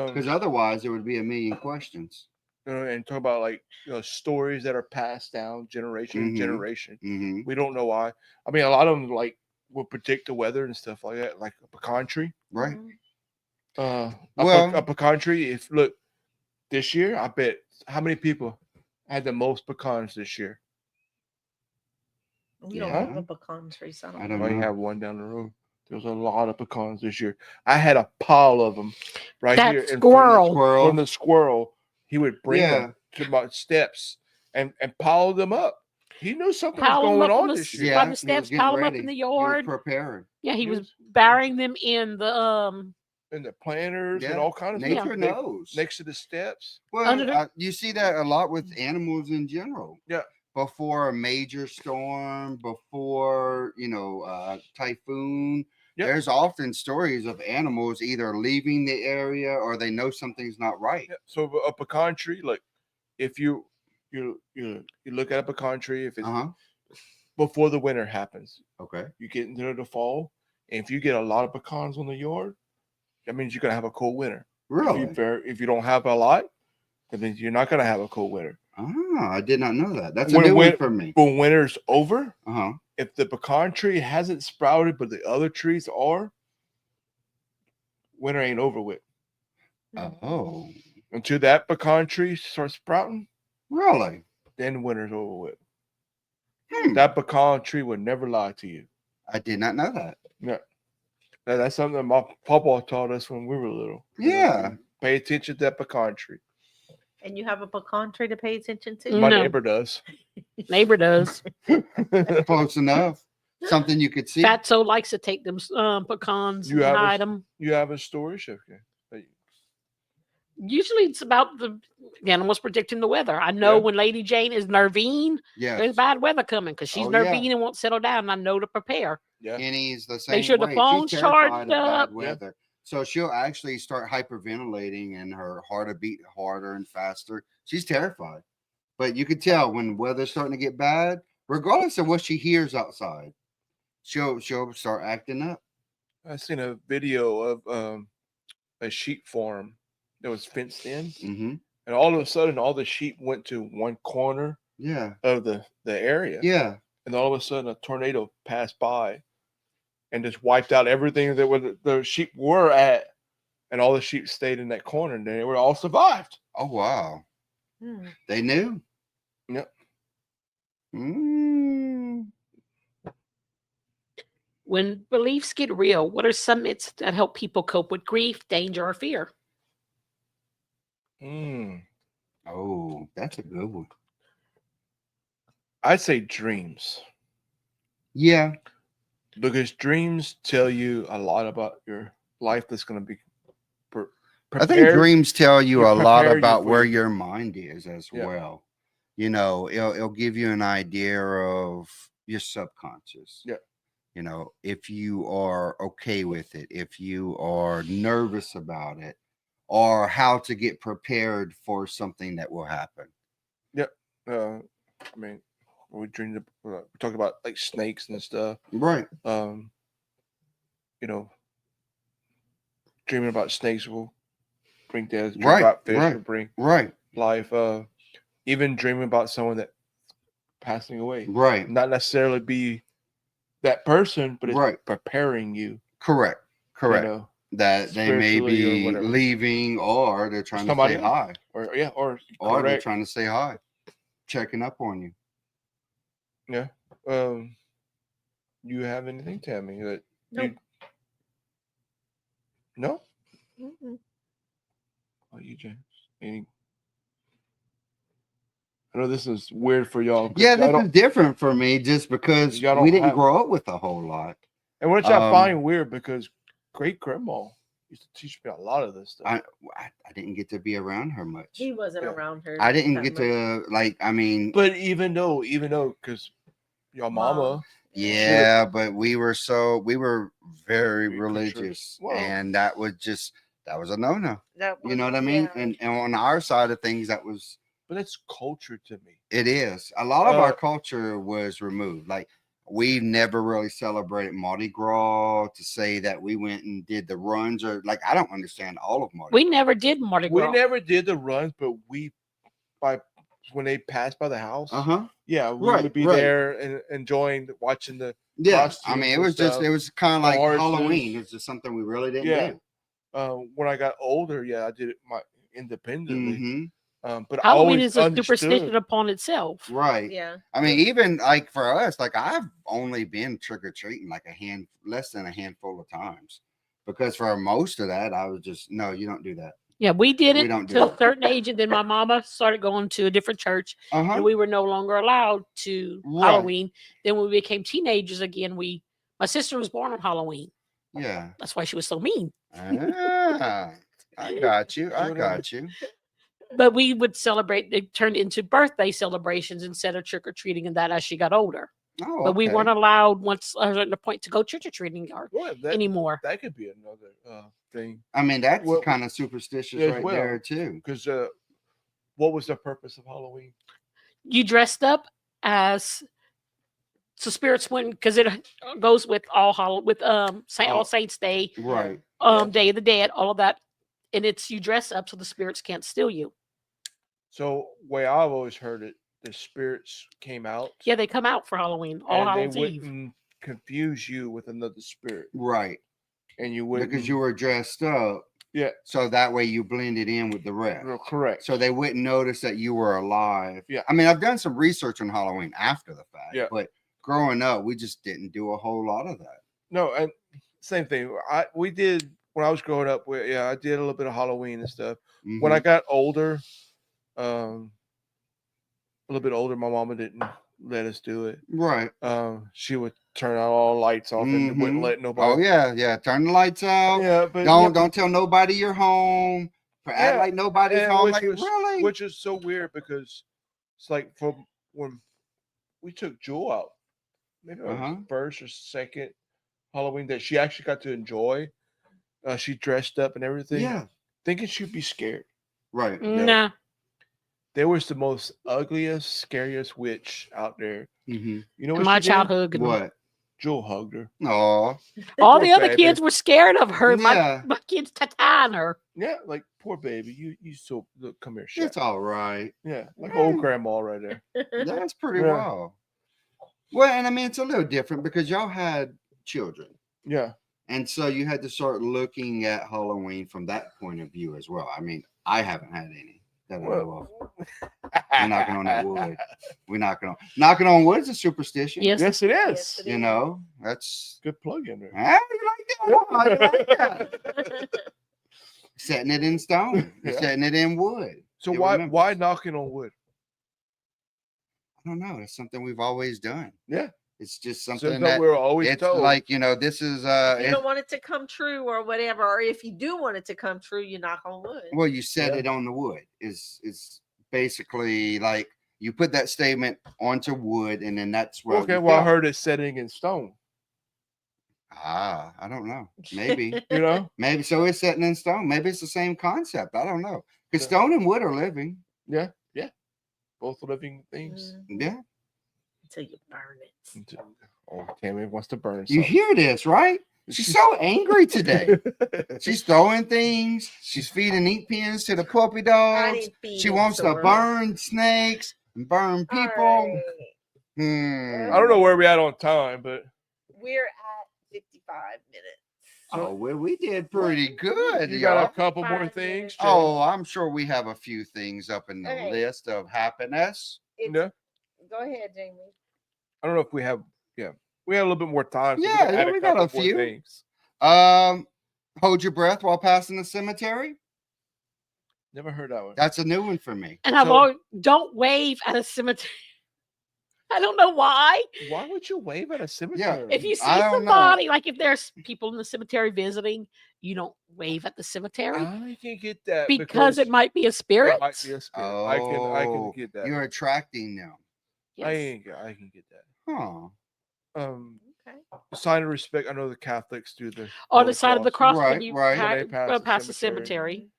Speaker 3: Because otherwise there would be a million questions.
Speaker 4: And talk about like stories that are passed down generation to
Speaker 3: Mhm.
Speaker 4: generation.
Speaker 3: Mm-hmm.
Speaker 4: We don't know why. I mean, a lot of them like will predict the weather and stuff like that, like a pecan tree.
Speaker 3: Right.
Speaker 2: Mhm.
Speaker 4: A pecan tree. If look, this year, I bet how many people had the most pecans this year?
Speaker 2: We don't
Speaker 3: Yeah.
Speaker 2: have a pecan tree, so I
Speaker 3: I
Speaker 2: don't
Speaker 3: don't
Speaker 2: know.
Speaker 4: I
Speaker 3: know.
Speaker 4: have one down the road. There was a lot of pecans this year. I had a pile of them right
Speaker 5: That
Speaker 4: here in
Speaker 5: squirrel.
Speaker 3: Squirrel.
Speaker 4: From the squirrel. He would bring
Speaker 3: Yeah.
Speaker 4: them to my steps and pile them up. He knew something
Speaker 5: Pile 'em
Speaker 4: was going
Speaker 5: up
Speaker 4: on
Speaker 5: the
Speaker 4: this
Speaker 5: s-
Speaker 4: year.
Speaker 5: by
Speaker 3: Yeah,
Speaker 5: the
Speaker 3: he was
Speaker 5: steps,
Speaker 3: getting
Speaker 5: pile 'em up
Speaker 3: ready.
Speaker 5: in the
Speaker 3: He was
Speaker 5: yard.
Speaker 3: preparing.
Speaker 5: Yeah, he
Speaker 4: He
Speaker 5: was
Speaker 4: was-
Speaker 5: burying them in the
Speaker 4: And the planters and
Speaker 3: Yeah.
Speaker 4: all kinds of
Speaker 3: Nature
Speaker 4: stuff
Speaker 3: knows.
Speaker 4: next to the steps.
Speaker 3: Well,
Speaker 5: Under the-
Speaker 3: you see that a lot with animals in general.
Speaker 4: Yeah.
Speaker 3: Before a major storm, before typhoon,
Speaker 4: Yep.
Speaker 3: there's often stories of animals either leaving the area or they know something's not right.
Speaker 4: Yeah. So a pecan tree, like if you look at a pecan tree, if it's before the winter happens,
Speaker 3: Okay.
Speaker 4: you get into the fall, and if you get a lot of pecans on the yard, that means you're gonna have a cold winter.
Speaker 3: Really?
Speaker 4: If you don't have a lot, that means you're not gonna have a cold winter.
Speaker 3: I did not know that. That's
Speaker 4: When
Speaker 3: a new one
Speaker 4: win-
Speaker 3: for me.
Speaker 4: When winter's over,
Speaker 3: Uh-huh.
Speaker 4: if the pecan tree hasn't sprouted, but the other trees are, winter ain't over with.
Speaker 3: Oh,
Speaker 4: Until that pecan tree starts sprouting,
Speaker 3: really?
Speaker 4: then winter's over with.
Speaker 3: Hmm.
Speaker 4: That pecan tree would never lie to you.
Speaker 3: I did not know that.
Speaker 4: Yeah. That's something that my papa taught us when we were little.
Speaker 3: Yeah.
Speaker 4: Pay attention to that pecan tree.
Speaker 2: And you have a pecan tree to pay attention to?
Speaker 4: My
Speaker 5: No.
Speaker 4: neighbor does.
Speaker 5: neighbor does.
Speaker 3: Close enough. Something you could see.
Speaker 5: Fatso likes to take them pecans
Speaker 4: You
Speaker 5: and
Speaker 4: have a-
Speaker 5: hide them.
Speaker 4: You have a story, Shifka?
Speaker 5: Usually it's about the animals predicting the weather. I know
Speaker 4: Yeah.
Speaker 5: when Lady Jane is nervine,
Speaker 3: Yes.
Speaker 5: there's bad weather coming because she's
Speaker 3: Oh, yeah.
Speaker 5: nervine and won't settle down. And I know to prepare.
Speaker 4: Yeah.
Speaker 3: Kenny's the same
Speaker 5: sure the
Speaker 3: way.
Speaker 5: phone's
Speaker 3: She's terrified
Speaker 5: charged
Speaker 3: of bad
Speaker 5: up.
Speaker 4: Yeah.
Speaker 3: weather. So she'll actually start hyperventilating and her heart will beat harder and faster. She's terrified. But you can tell when weather's starting to get bad, regardless of what she hears outside, she'll start acting up.
Speaker 4: I seen a video of a sheep farm that was fenced in,
Speaker 3: Mm-hmm.
Speaker 4: and all of a sudden, all the sheep went to one corner
Speaker 3: Yeah.
Speaker 4: of the area.
Speaker 3: Yeah.
Speaker 4: And all of a sudden, a tornado passed by and just wiped out everything that where the sheep were at, and all the sheep stayed in that corner, and they were all survived.
Speaker 3: Oh wow.
Speaker 2: Hmm.
Speaker 3: They knew.
Speaker 4: Yep.
Speaker 3: Mm.
Speaker 5: When beliefs get real, what are some myths that help people cope with grief, danger, or fear?
Speaker 3: Oh, that's a good one.
Speaker 4: I'd say dreams,
Speaker 3: Yeah.
Speaker 4: because dreams tell you a lot about your life that's going to be
Speaker 3: I think dreams tell you a lot
Speaker 4: prepare you
Speaker 3: about
Speaker 4: for
Speaker 3: where
Speaker 4: your-
Speaker 3: your mind is as
Speaker 4: Yeah.
Speaker 3: well. You know, it'll give you an idea of your subconscious.
Speaker 4: Yeah.
Speaker 3: You know, if you are okay with it, if you are nervous about it, or how to get prepared for something that will happen.
Speaker 4: I mean, we dreamed. We talked about like snakes and stuff.
Speaker 3: Right.
Speaker 4: You know, dreaming about snakes will bring death. Dream
Speaker 3: Right.
Speaker 4: about fish
Speaker 3: Right.
Speaker 4: will bring
Speaker 3: Right.
Speaker 4: life. Even dreaming about someone that passing away,
Speaker 3: Right.
Speaker 4: not necessarily be that person, but it's
Speaker 3: Right.
Speaker 4: preparing you.
Speaker 3: Correct. Correct.
Speaker 4: You know,
Speaker 3: That they may
Speaker 4: spiritually or
Speaker 3: be
Speaker 4: whatever.
Speaker 3: leaving, or they're trying to
Speaker 4: Somebody
Speaker 3: say
Speaker 4: else.
Speaker 3: hi,
Speaker 4: or
Speaker 3: or they're
Speaker 4: correct.
Speaker 3: trying to say hi, checking up on you.
Speaker 4: Yeah. You have anything, Tammy? That
Speaker 2: Nope.
Speaker 4: No.
Speaker 2: Mm-mm.
Speaker 4: Oh, you, James. Any? I know this is weird for y'all. 'cause
Speaker 3: Yeah,
Speaker 4: y'all
Speaker 3: this
Speaker 4: don't-
Speaker 3: is different for me just because
Speaker 4: Y'all don't
Speaker 3: we didn't
Speaker 4: have-
Speaker 3: grow up with a whole lot.
Speaker 4: And what I
Speaker 3: Um,
Speaker 4: find weird because great grandma used to teach me a lot of this stuff.
Speaker 3: I didn't get to be around her much.
Speaker 2: He wasn't
Speaker 4: Yeah.
Speaker 2: around her.
Speaker 3: I didn't
Speaker 2: that
Speaker 3: get
Speaker 2: much.
Speaker 3: to like. I mean,
Speaker 4: But even though, because your mama,
Speaker 2: Mom.
Speaker 3: yeah, but we were very
Speaker 4: We
Speaker 3: religious,
Speaker 4: well-
Speaker 3: and that was a no.
Speaker 2: That
Speaker 3: You know
Speaker 2: was-
Speaker 3: what I mean?
Speaker 2: yeah.
Speaker 3: And on our side of things,
Speaker 4: but that's culture to me.
Speaker 3: it is. A lot of our
Speaker 4: Uh,
Speaker 3: culture was removed. Like we never really celebrated Mardi Gras to say that we went and did the runs, or like I don't understand all of Mardi
Speaker 5: We
Speaker 3: Gras.
Speaker 5: never did Mardi
Speaker 4: We
Speaker 5: Gras.
Speaker 4: never did the runs, but when they passed by the house,
Speaker 3: Uh-huh.
Speaker 4: yeah, we
Speaker 3: Right,
Speaker 4: would be
Speaker 3: right.
Speaker 4: there and enjoying watching the
Speaker 3: Yeah. I
Speaker 4: costumes
Speaker 3: mean, it
Speaker 4: and
Speaker 3: was
Speaker 4: stuff.
Speaker 3: it was kind of like
Speaker 4: horses.
Speaker 3: Halloween. It's just something we really didn't
Speaker 4: Yeah.
Speaker 3: do.
Speaker 4: When I got older, yeah, I did it independently.
Speaker 3: Hmm.
Speaker 4: But I
Speaker 5: Halloween
Speaker 4: always
Speaker 5: is a superstition
Speaker 4: understood.
Speaker 5: upon itself.
Speaker 3: Right.
Speaker 2: Yeah.
Speaker 3: I mean, even like for us, like I've only been trick or treating like less than a handful of times, because for most of that, I was just, no, you don't do that.
Speaker 5: Yeah, we did
Speaker 3: We
Speaker 5: it
Speaker 3: don't do
Speaker 5: to a
Speaker 3: it.
Speaker 5: certain age, and then my mama started going to a different church,
Speaker 3: Uh-huh.
Speaker 5: and we were no longer allowed to
Speaker 3: Right.
Speaker 5: Halloween. Then when we became teenagers again, my sister was born on Halloween.
Speaker 3: Yeah.
Speaker 5: That's why she was so mean.
Speaker 3: Ah, I got you. I got you.
Speaker 5: But we would celebrate. It turned into birthday celebrations instead of trick or treating, and that as she got older.
Speaker 3: Oh,
Speaker 5: But we
Speaker 3: okay.
Speaker 5: weren't allowed once I was at the point to go trick or treating
Speaker 4: Well,
Speaker 5: anymore.
Speaker 4: that could be another thing.
Speaker 3: I mean, that's
Speaker 4: Well,
Speaker 3: kind of superstitious
Speaker 4: as
Speaker 3: right
Speaker 4: well.
Speaker 3: there too.
Speaker 4: Because what was the purpose of Halloween?
Speaker 5: You dressed up as so spirits went because it goes with all All Saints Day,
Speaker 3: Right.
Speaker 5: Day of the Dead, all of that, and it's you dress up so the spirits can't steal you.
Speaker 4: So, way I've always heard it, the spirits came out.
Speaker 5: Yeah, they come out for Halloween, All
Speaker 4: and
Speaker 5: Hallows
Speaker 4: they
Speaker 5: Eve.
Speaker 4: wouldn't confuse you with another spirit,
Speaker 3: Right.
Speaker 4: and you wouldn't
Speaker 3: Because you were dressed up.
Speaker 4: Yeah.
Speaker 3: So that way you blended in with the rest.
Speaker 4: correct.
Speaker 3: So they wouldn't notice that you were alive.
Speaker 4: Yeah.
Speaker 3: I mean, I've done some research on Halloween after the fact.
Speaker 4: Yeah.
Speaker 3: But growing up, we just didn't do a whole lot of that.
Speaker 4: No, and same thing. We did when I was growing up. I did a little bit of Halloween and stuff. When I
Speaker 3: Mhm.
Speaker 4: got older, a little bit older, my mama didn't let us do it.
Speaker 3: Right.
Speaker 4: She would turn out all lights off and wouldn't
Speaker 3: Mhm.
Speaker 4: let nobody.
Speaker 3: Oh yeah. Turn the lights out.
Speaker 4: Yeah, but
Speaker 3: Don't tell nobody you're home. Act
Speaker 4: Yeah,
Speaker 3: like nobody's
Speaker 4: and
Speaker 3: home.
Speaker 4: which
Speaker 3: Like,
Speaker 4: was-
Speaker 3: really?
Speaker 4: Which is so weird because it's like from when we took Jewel out, maybe it was
Speaker 3: Uh-huh.
Speaker 4: first or second Halloween that she actually got to enjoy. She dressed up and everything,
Speaker 3: Yeah.
Speaker 4: thinking she'd be scared.
Speaker 3: Right.
Speaker 5: Nah,
Speaker 4: There was the most ugliest, scariest witch out there.
Speaker 3: Mm-hmm.
Speaker 4: You know
Speaker 5: in
Speaker 4: what
Speaker 5: my
Speaker 4: she did?
Speaker 5: childhood,
Speaker 3: What?
Speaker 4: Jewel hugged her.
Speaker 3: Oh.
Speaker 5: all
Speaker 4: Poor
Speaker 5: the other
Speaker 4: baby.
Speaker 5: kids were scared of her.
Speaker 3: Yeah.
Speaker 5: My kids tataan her.
Speaker 4: Yeah, like poor baby. You so look, come here, shut.
Speaker 3: It's all right.
Speaker 4: Yeah, like old grandma right there.
Speaker 3: That's pretty
Speaker 4: Yeah.
Speaker 3: well. Well, and I mean, it's a little different because y'all had children.
Speaker 4: Yeah.
Speaker 3: And so you had to start looking at Halloween from that point of view as well. I mean, I haven't had any that I know of. We're knocking on that wood. We're knocking on wood is a superstition.
Speaker 5: Yes.
Speaker 4: Yes, it is.
Speaker 2: Yes, it
Speaker 3: You know, that's
Speaker 4: Good plug in there.
Speaker 3: you like that. Setting it in stone. You're
Speaker 4: Yeah.
Speaker 3: setting it in wood.
Speaker 4: So
Speaker 3: It
Speaker 4: why
Speaker 3: remembers.
Speaker 4: knocking on wood?
Speaker 3: I don't know. It's something we've always done.
Speaker 4: Yeah.
Speaker 3: It's just
Speaker 4: So
Speaker 3: something
Speaker 4: that
Speaker 3: that
Speaker 4: we're always
Speaker 3: it's
Speaker 4: told.
Speaker 3: like, this is
Speaker 2: If you don't want it to come true or whatever, or if you do want it to come true, you knock on wood.
Speaker 3: well, you set
Speaker 4: Yeah.
Speaker 3: it on the wood. Is basically like you put that statement onto wood, and then that's where.
Speaker 4: Okay,
Speaker 3: you
Speaker 4: well, I
Speaker 3: go.
Speaker 4: heard it's setting in stone.
Speaker 3: I don't know. Maybe.
Speaker 4: You know,
Speaker 3: Maybe so. It's setting in stone. Maybe it's the same concept. I don't know. Because
Speaker 4: Yeah.
Speaker 3: stone and wood are living.
Speaker 4: yeah, both living things.
Speaker 3: Yeah.
Speaker 2: Until you burn it.
Speaker 4: Oh, Tammy wants to burn.
Speaker 3: You
Speaker 4: something.
Speaker 3: hear this, right? She's so angry today. She's throwing things. She's feeding ink pens to the puppy
Speaker 2: I
Speaker 3: dogs.
Speaker 2: didn't feed
Speaker 3: She
Speaker 2: it
Speaker 3: wants to
Speaker 2: her.
Speaker 3: burn snakes and burn people.
Speaker 2: All
Speaker 3: Hmm.
Speaker 4: I don't know where we at on time, but
Speaker 2: We're at 55 minutes.
Speaker 3: Oh, well, we did pretty good.
Speaker 4: you got a
Speaker 3: y'all.
Speaker 4: couple more
Speaker 2: 5
Speaker 4: things.
Speaker 2: minutes.
Speaker 4: Jay?
Speaker 3: Oh, I'm sure we have a few things up in the
Speaker 2: Okay.
Speaker 3: list of happiness.
Speaker 2: It's,
Speaker 4: Yeah.
Speaker 2: Go ahead, Jamie.
Speaker 4: I don't know if we have. Yeah, we had a little bit more time. So
Speaker 3: Yeah,
Speaker 4: we, can add
Speaker 3: we got a
Speaker 4: couple more
Speaker 3: few.
Speaker 4: things.
Speaker 3: Hold your breath while passing the cemetery.
Speaker 4: Never heard that one.
Speaker 3: That's a new one for me.
Speaker 5: And I've
Speaker 4: So-
Speaker 5: always don't wave at a cemetery. I don't know why.
Speaker 4: Why would you wave at a cemetery?
Speaker 5: If you see
Speaker 3: I don't know.
Speaker 5: somebody, like if there's people in the cemetery visiting, you don't wave at the cemetery
Speaker 4: I can get that
Speaker 5: because it might be a spirit.
Speaker 4: It might be a spirit.
Speaker 3: Oh,
Speaker 4: I can get that.
Speaker 3: You're attracting them.
Speaker 5: Yes.
Speaker 4: I can get that.
Speaker 3: Huh.
Speaker 2: Okay.
Speaker 4: Sign of respect. I know the Catholics do the
Speaker 5: On the side of the cross
Speaker 3: Right,
Speaker 5: when you
Speaker 3: right.
Speaker 4: When they pass
Speaker 5: pass
Speaker 4: the
Speaker 5: the cemetery.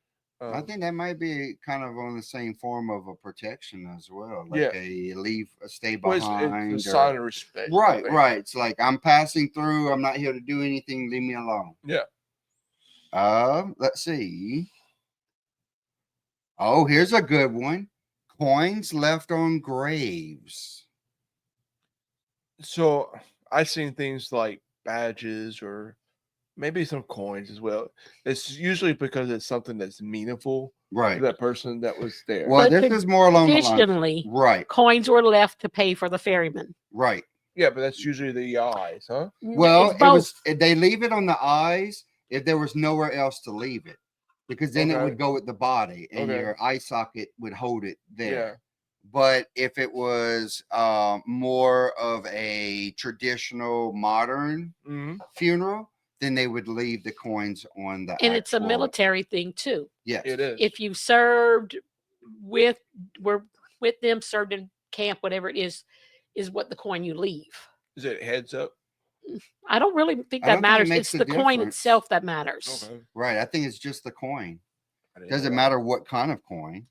Speaker 3: I think that might be kind of on the same form of a protection as well. Like
Speaker 4: Yeah.
Speaker 3: a stay
Speaker 4: well,
Speaker 3: behind.
Speaker 4: it's a
Speaker 3: or-
Speaker 4: sign of respect. I
Speaker 3: Right,
Speaker 4: think.
Speaker 3: right. It's like I'm passing through. I'm not here to do anything. Leave me alone.
Speaker 4: Yeah.
Speaker 3: Let's see. Oh, here's a good one. Coins left on graves.
Speaker 4: So I've seen things like badges or maybe some coins as well. It's usually because it's something that's meaningful to
Speaker 3: Right.
Speaker 4: that person that was there.
Speaker 3: Well,
Speaker 5: But
Speaker 3: this is more along the lines.
Speaker 5: Traditionally,
Speaker 3: Right,
Speaker 5: coins were left to pay for the ferryman.
Speaker 3: right.
Speaker 4: Yeah, but that's usually the eyes, huh?
Speaker 3: Well,
Speaker 5: It's
Speaker 3: it
Speaker 5: both.
Speaker 3: was they leave it on the eyes if there was nowhere else to leave it, because then it
Speaker 4: Okay.
Speaker 3: would go with the body, and
Speaker 4: Okay.
Speaker 3: your eye socket would hold it there.
Speaker 4: Yeah.
Speaker 3: But if it was more of a traditional modern
Speaker 4: hmm
Speaker 3: funeral, then they would leave the coins on the.
Speaker 5: And it's a
Speaker 3: actual-
Speaker 5: military thing too.
Speaker 3: Yes,
Speaker 4: It is.
Speaker 5: If you served were with them, served in camp, whatever it is what the coin you leave.
Speaker 4: Is it heads up?
Speaker 5: I don't really think
Speaker 3: I
Speaker 5: that
Speaker 3: don't think it
Speaker 5: matters.
Speaker 3: makes
Speaker 5: It's
Speaker 3: a
Speaker 5: the coin
Speaker 3: difference.
Speaker 5: itself that matters.
Speaker 4: Okay.
Speaker 3: right. I think it's just the coin.
Speaker 4: I didn't
Speaker 3: Doesn't
Speaker 4: know
Speaker 3: matter what kind of coin.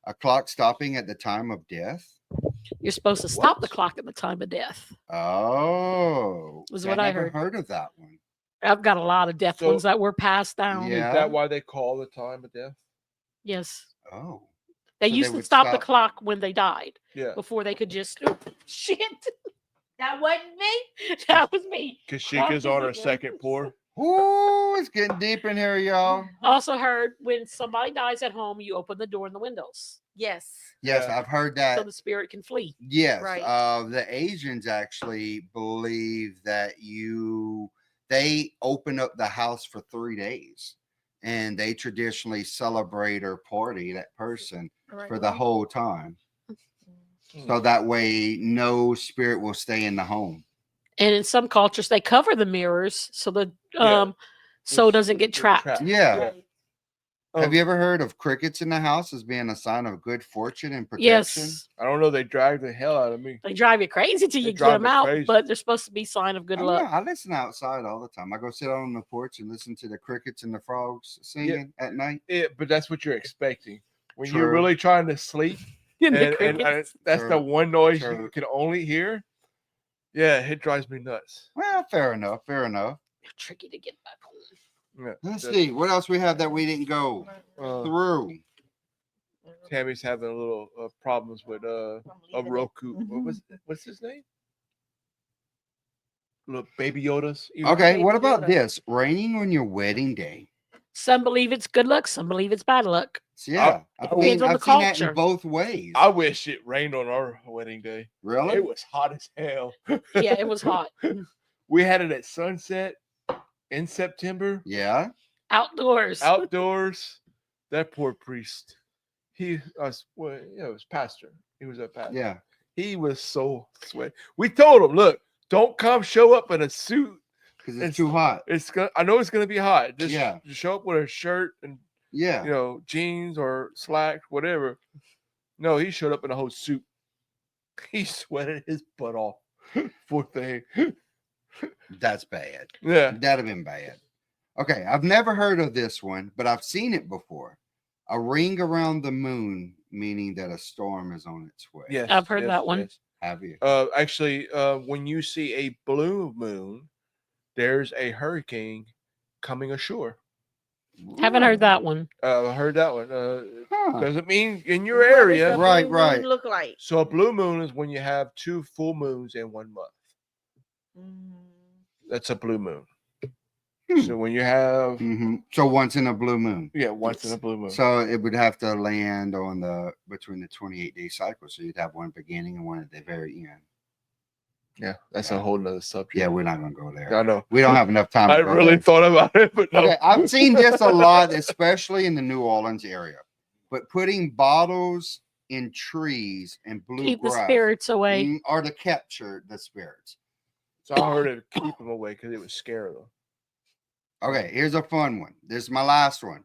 Speaker 3: A clock stopping at the time of death.
Speaker 5: You're supposed to stop the
Speaker 4: What?
Speaker 5: clock at the time of death.
Speaker 3: Oh,
Speaker 5: Was
Speaker 3: see,
Speaker 5: what I
Speaker 3: never
Speaker 5: heard.
Speaker 3: heard of that one.
Speaker 5: I've got a lot of death
Speaker 4: So-
Speaker 5: ones that were passed down.
Speaker 3: Yeah.
Speaker 4: Is that why they call the time of death?
Speaker 5: Yes.
Speaker 3: Oh,
Speaker 5: They
Speaker 3: So they
Speaker 5: used to
Speaker 3: would
Speaker 5: stop the
Speaker 3: stop-
Speaker 5: clock when they died
Speaker 4: Yeah.
Speaker 5: before they could just shit. That wasn't me. That was me.
Speaker 4: Kashika's on her second pour.
Speaker 3: ooh, it's getting deep in here, y'all.
Speaker 5: Also heard when somebody dies at home, you open the door and the windows
Speaker 2: Yes.
Speaker 3: Yes,
Speaker 4: Yeah.
Speaker 3: I've heard
Speaker 5: so
Speaker 3: that.
Speaker 5: the spirit can flee.
Speaker 3: Yes,
Speaker 2: Right.
Speaker 3: the Asians actually believe that they open up the house for 3 days, and they traditionally celebrate or party that person
Speaker 2: Right.
Speaker 3: for the whole time,
Speaker 4: Hmm.
Speaker 3: so that way no spirit will stay in the home.
Speaker 5: And in some cultures, they cover the mirrors so the
Speaker 4: Yeah.
Speaker 5: soul doesn't get trapped.
Speaker 3: Yeah.
Speaker 2: Right.
Speaker 3: Have you ever heard of crickets in the house as being a sign of good fortune and protection?
Speaker 5: Yes,
Speaker 4: I don't know. They drag the hell out of me.
Speaker 5: they drive you crazy till
Speaker 4: They
Speaker 5: you get
Speaker 4: drive
Speaker 5: them
Speaker 4: me
Speaker 5: out,
Speaker 4: crazy.
Speaker 5: but they're supposed to be sign of good
Speaker 3: I don't know,
Speaker 5: luck.
Speaker 3: I listen outside all the time. I go sit on the porch and listen to the crickets and the frogs singing at night.
Speaker 4: Yeah, but that's what you're expecting when you're
Speaker 3: True.
Speaker 4: really trying to sleep,
Speaker 5: And the
Speaker 4: and
Speaker 5: crickets.
Speaker 4: that's the
Speaker 3: True.
Speaker 4: one noise you
Speaker 3: True.
Speaker 4: can only hear. Yeah, it drives me nuts.
Speaker 3: Well, fair enough. Fair enough.
Speaker 5: Tricky to get back home.
Speaker 4: Yeah,
Speaker 3: Let's
Speaker 4: that's-
Speaker 3: see what else we have that we didn't go through.
Speaker 4: Tammy's having a little problems with a Roku. What's his name? Little Baby Yoda's. ear.
Speaker 3: Okay,
Speaker 2: Baby
Speaker 3: what about
Speaker 2: Yoda.
Speaker 3: this? Raining on your wedding day.
Speaker 5: Some believe it's good luck, some believe it's bad luck.
Speaker 3: So, yeah, I've
Speaker 5: Depends
Speaker 3: seen,
Speaker 5: on the
Speaker 3: I've seen that
Speaker 5: culture.
Speaker 3: in both ways.
Speaker 4: I wish it rained on our wedding day.
Speaker 3: Really?
Speaker 4: It was hot as hell.
Speaker 5: Yeah, it was hot.
Speaker 4: We had it at sunset in September,
Speaker 3: Yeah.
Speaker 5: Outdoors.
Speaker 4: outdoors. That poor priest. He was pastor. He was a pastor.
Speaker 3: Yeah.
Speaker 4: He was so sweaty. We told him, look, don't show up in a suit.
Speaker 3: Because it's too hot.
Speaker 4: I know it's gonna be hot. Just
Speaker 3: Yeah.
Speaker 4: show up with a shirt and
Speaker 3: Yeah.
Speaker 4: jeans or slacks, whatever. No, he showed up in a whole suit. He sweated his butt off. Poor thing.
Speaker 3: That's bad.
Speaker 4: Yeah.
Speaker 3: That'd have been bad. Okay, I've never heard of this one, but I've seen it before. A ring around the moon, meaning that a storm is on its way.
Speaker 4: Yes,
Speaker 5: I've heard that one.
Speaker 4: yes.
Speaker 3: Have you?
Speaker 4: Actually, when you see a blue moon, there's a hurricane coming ashore.
Speaker 5: Haven't heard that one.
Speaker 4: I heard that one.
Speaker 3: Huh.
Speaker 4: Doesn't mean in your
Speaker 2: What does
Speaker 4: area.
Speaker 2: a
Speaker 3: Right,
Speaker 2: blue
Speaker 3: right.
Speaker 2: moon Look like.
Speaker 4: So a blue moon is when you have 2 full moons in 1 month. That's a blue moon. So when you have
Speaker 3: So once in a blue moon.
Speaker 4: once in a blue moon.
Speaker 3: So it would have to land on between the 28-day cycle. So you'd have one beginning and one at the very end.
Speaker 4: Yeah, that's a whole nother subject.
Speaker 3: Yeah, we're not gonna go there.
Speaker 4: I know.
Speaker 3: We don't have enough time.
Speaker 4: I
Speaker 3: to go
Speaker 4: really
Speaker 3: there.
Speaker 4: thought about it, but no.
Speaker 3: Okay, I've seen this a lot, especially in the New Orleans area. But putting bottles in trees and
Speaker 5: Keep the
Speaker 3: bluegrass
Speaker 5: spirits away.
Speaker 3: are to capture the spirits.
Speaker 4: So I heard it keep them away because it would scare them.
Speaker 3: Okay, here's a fun one. This is my last one.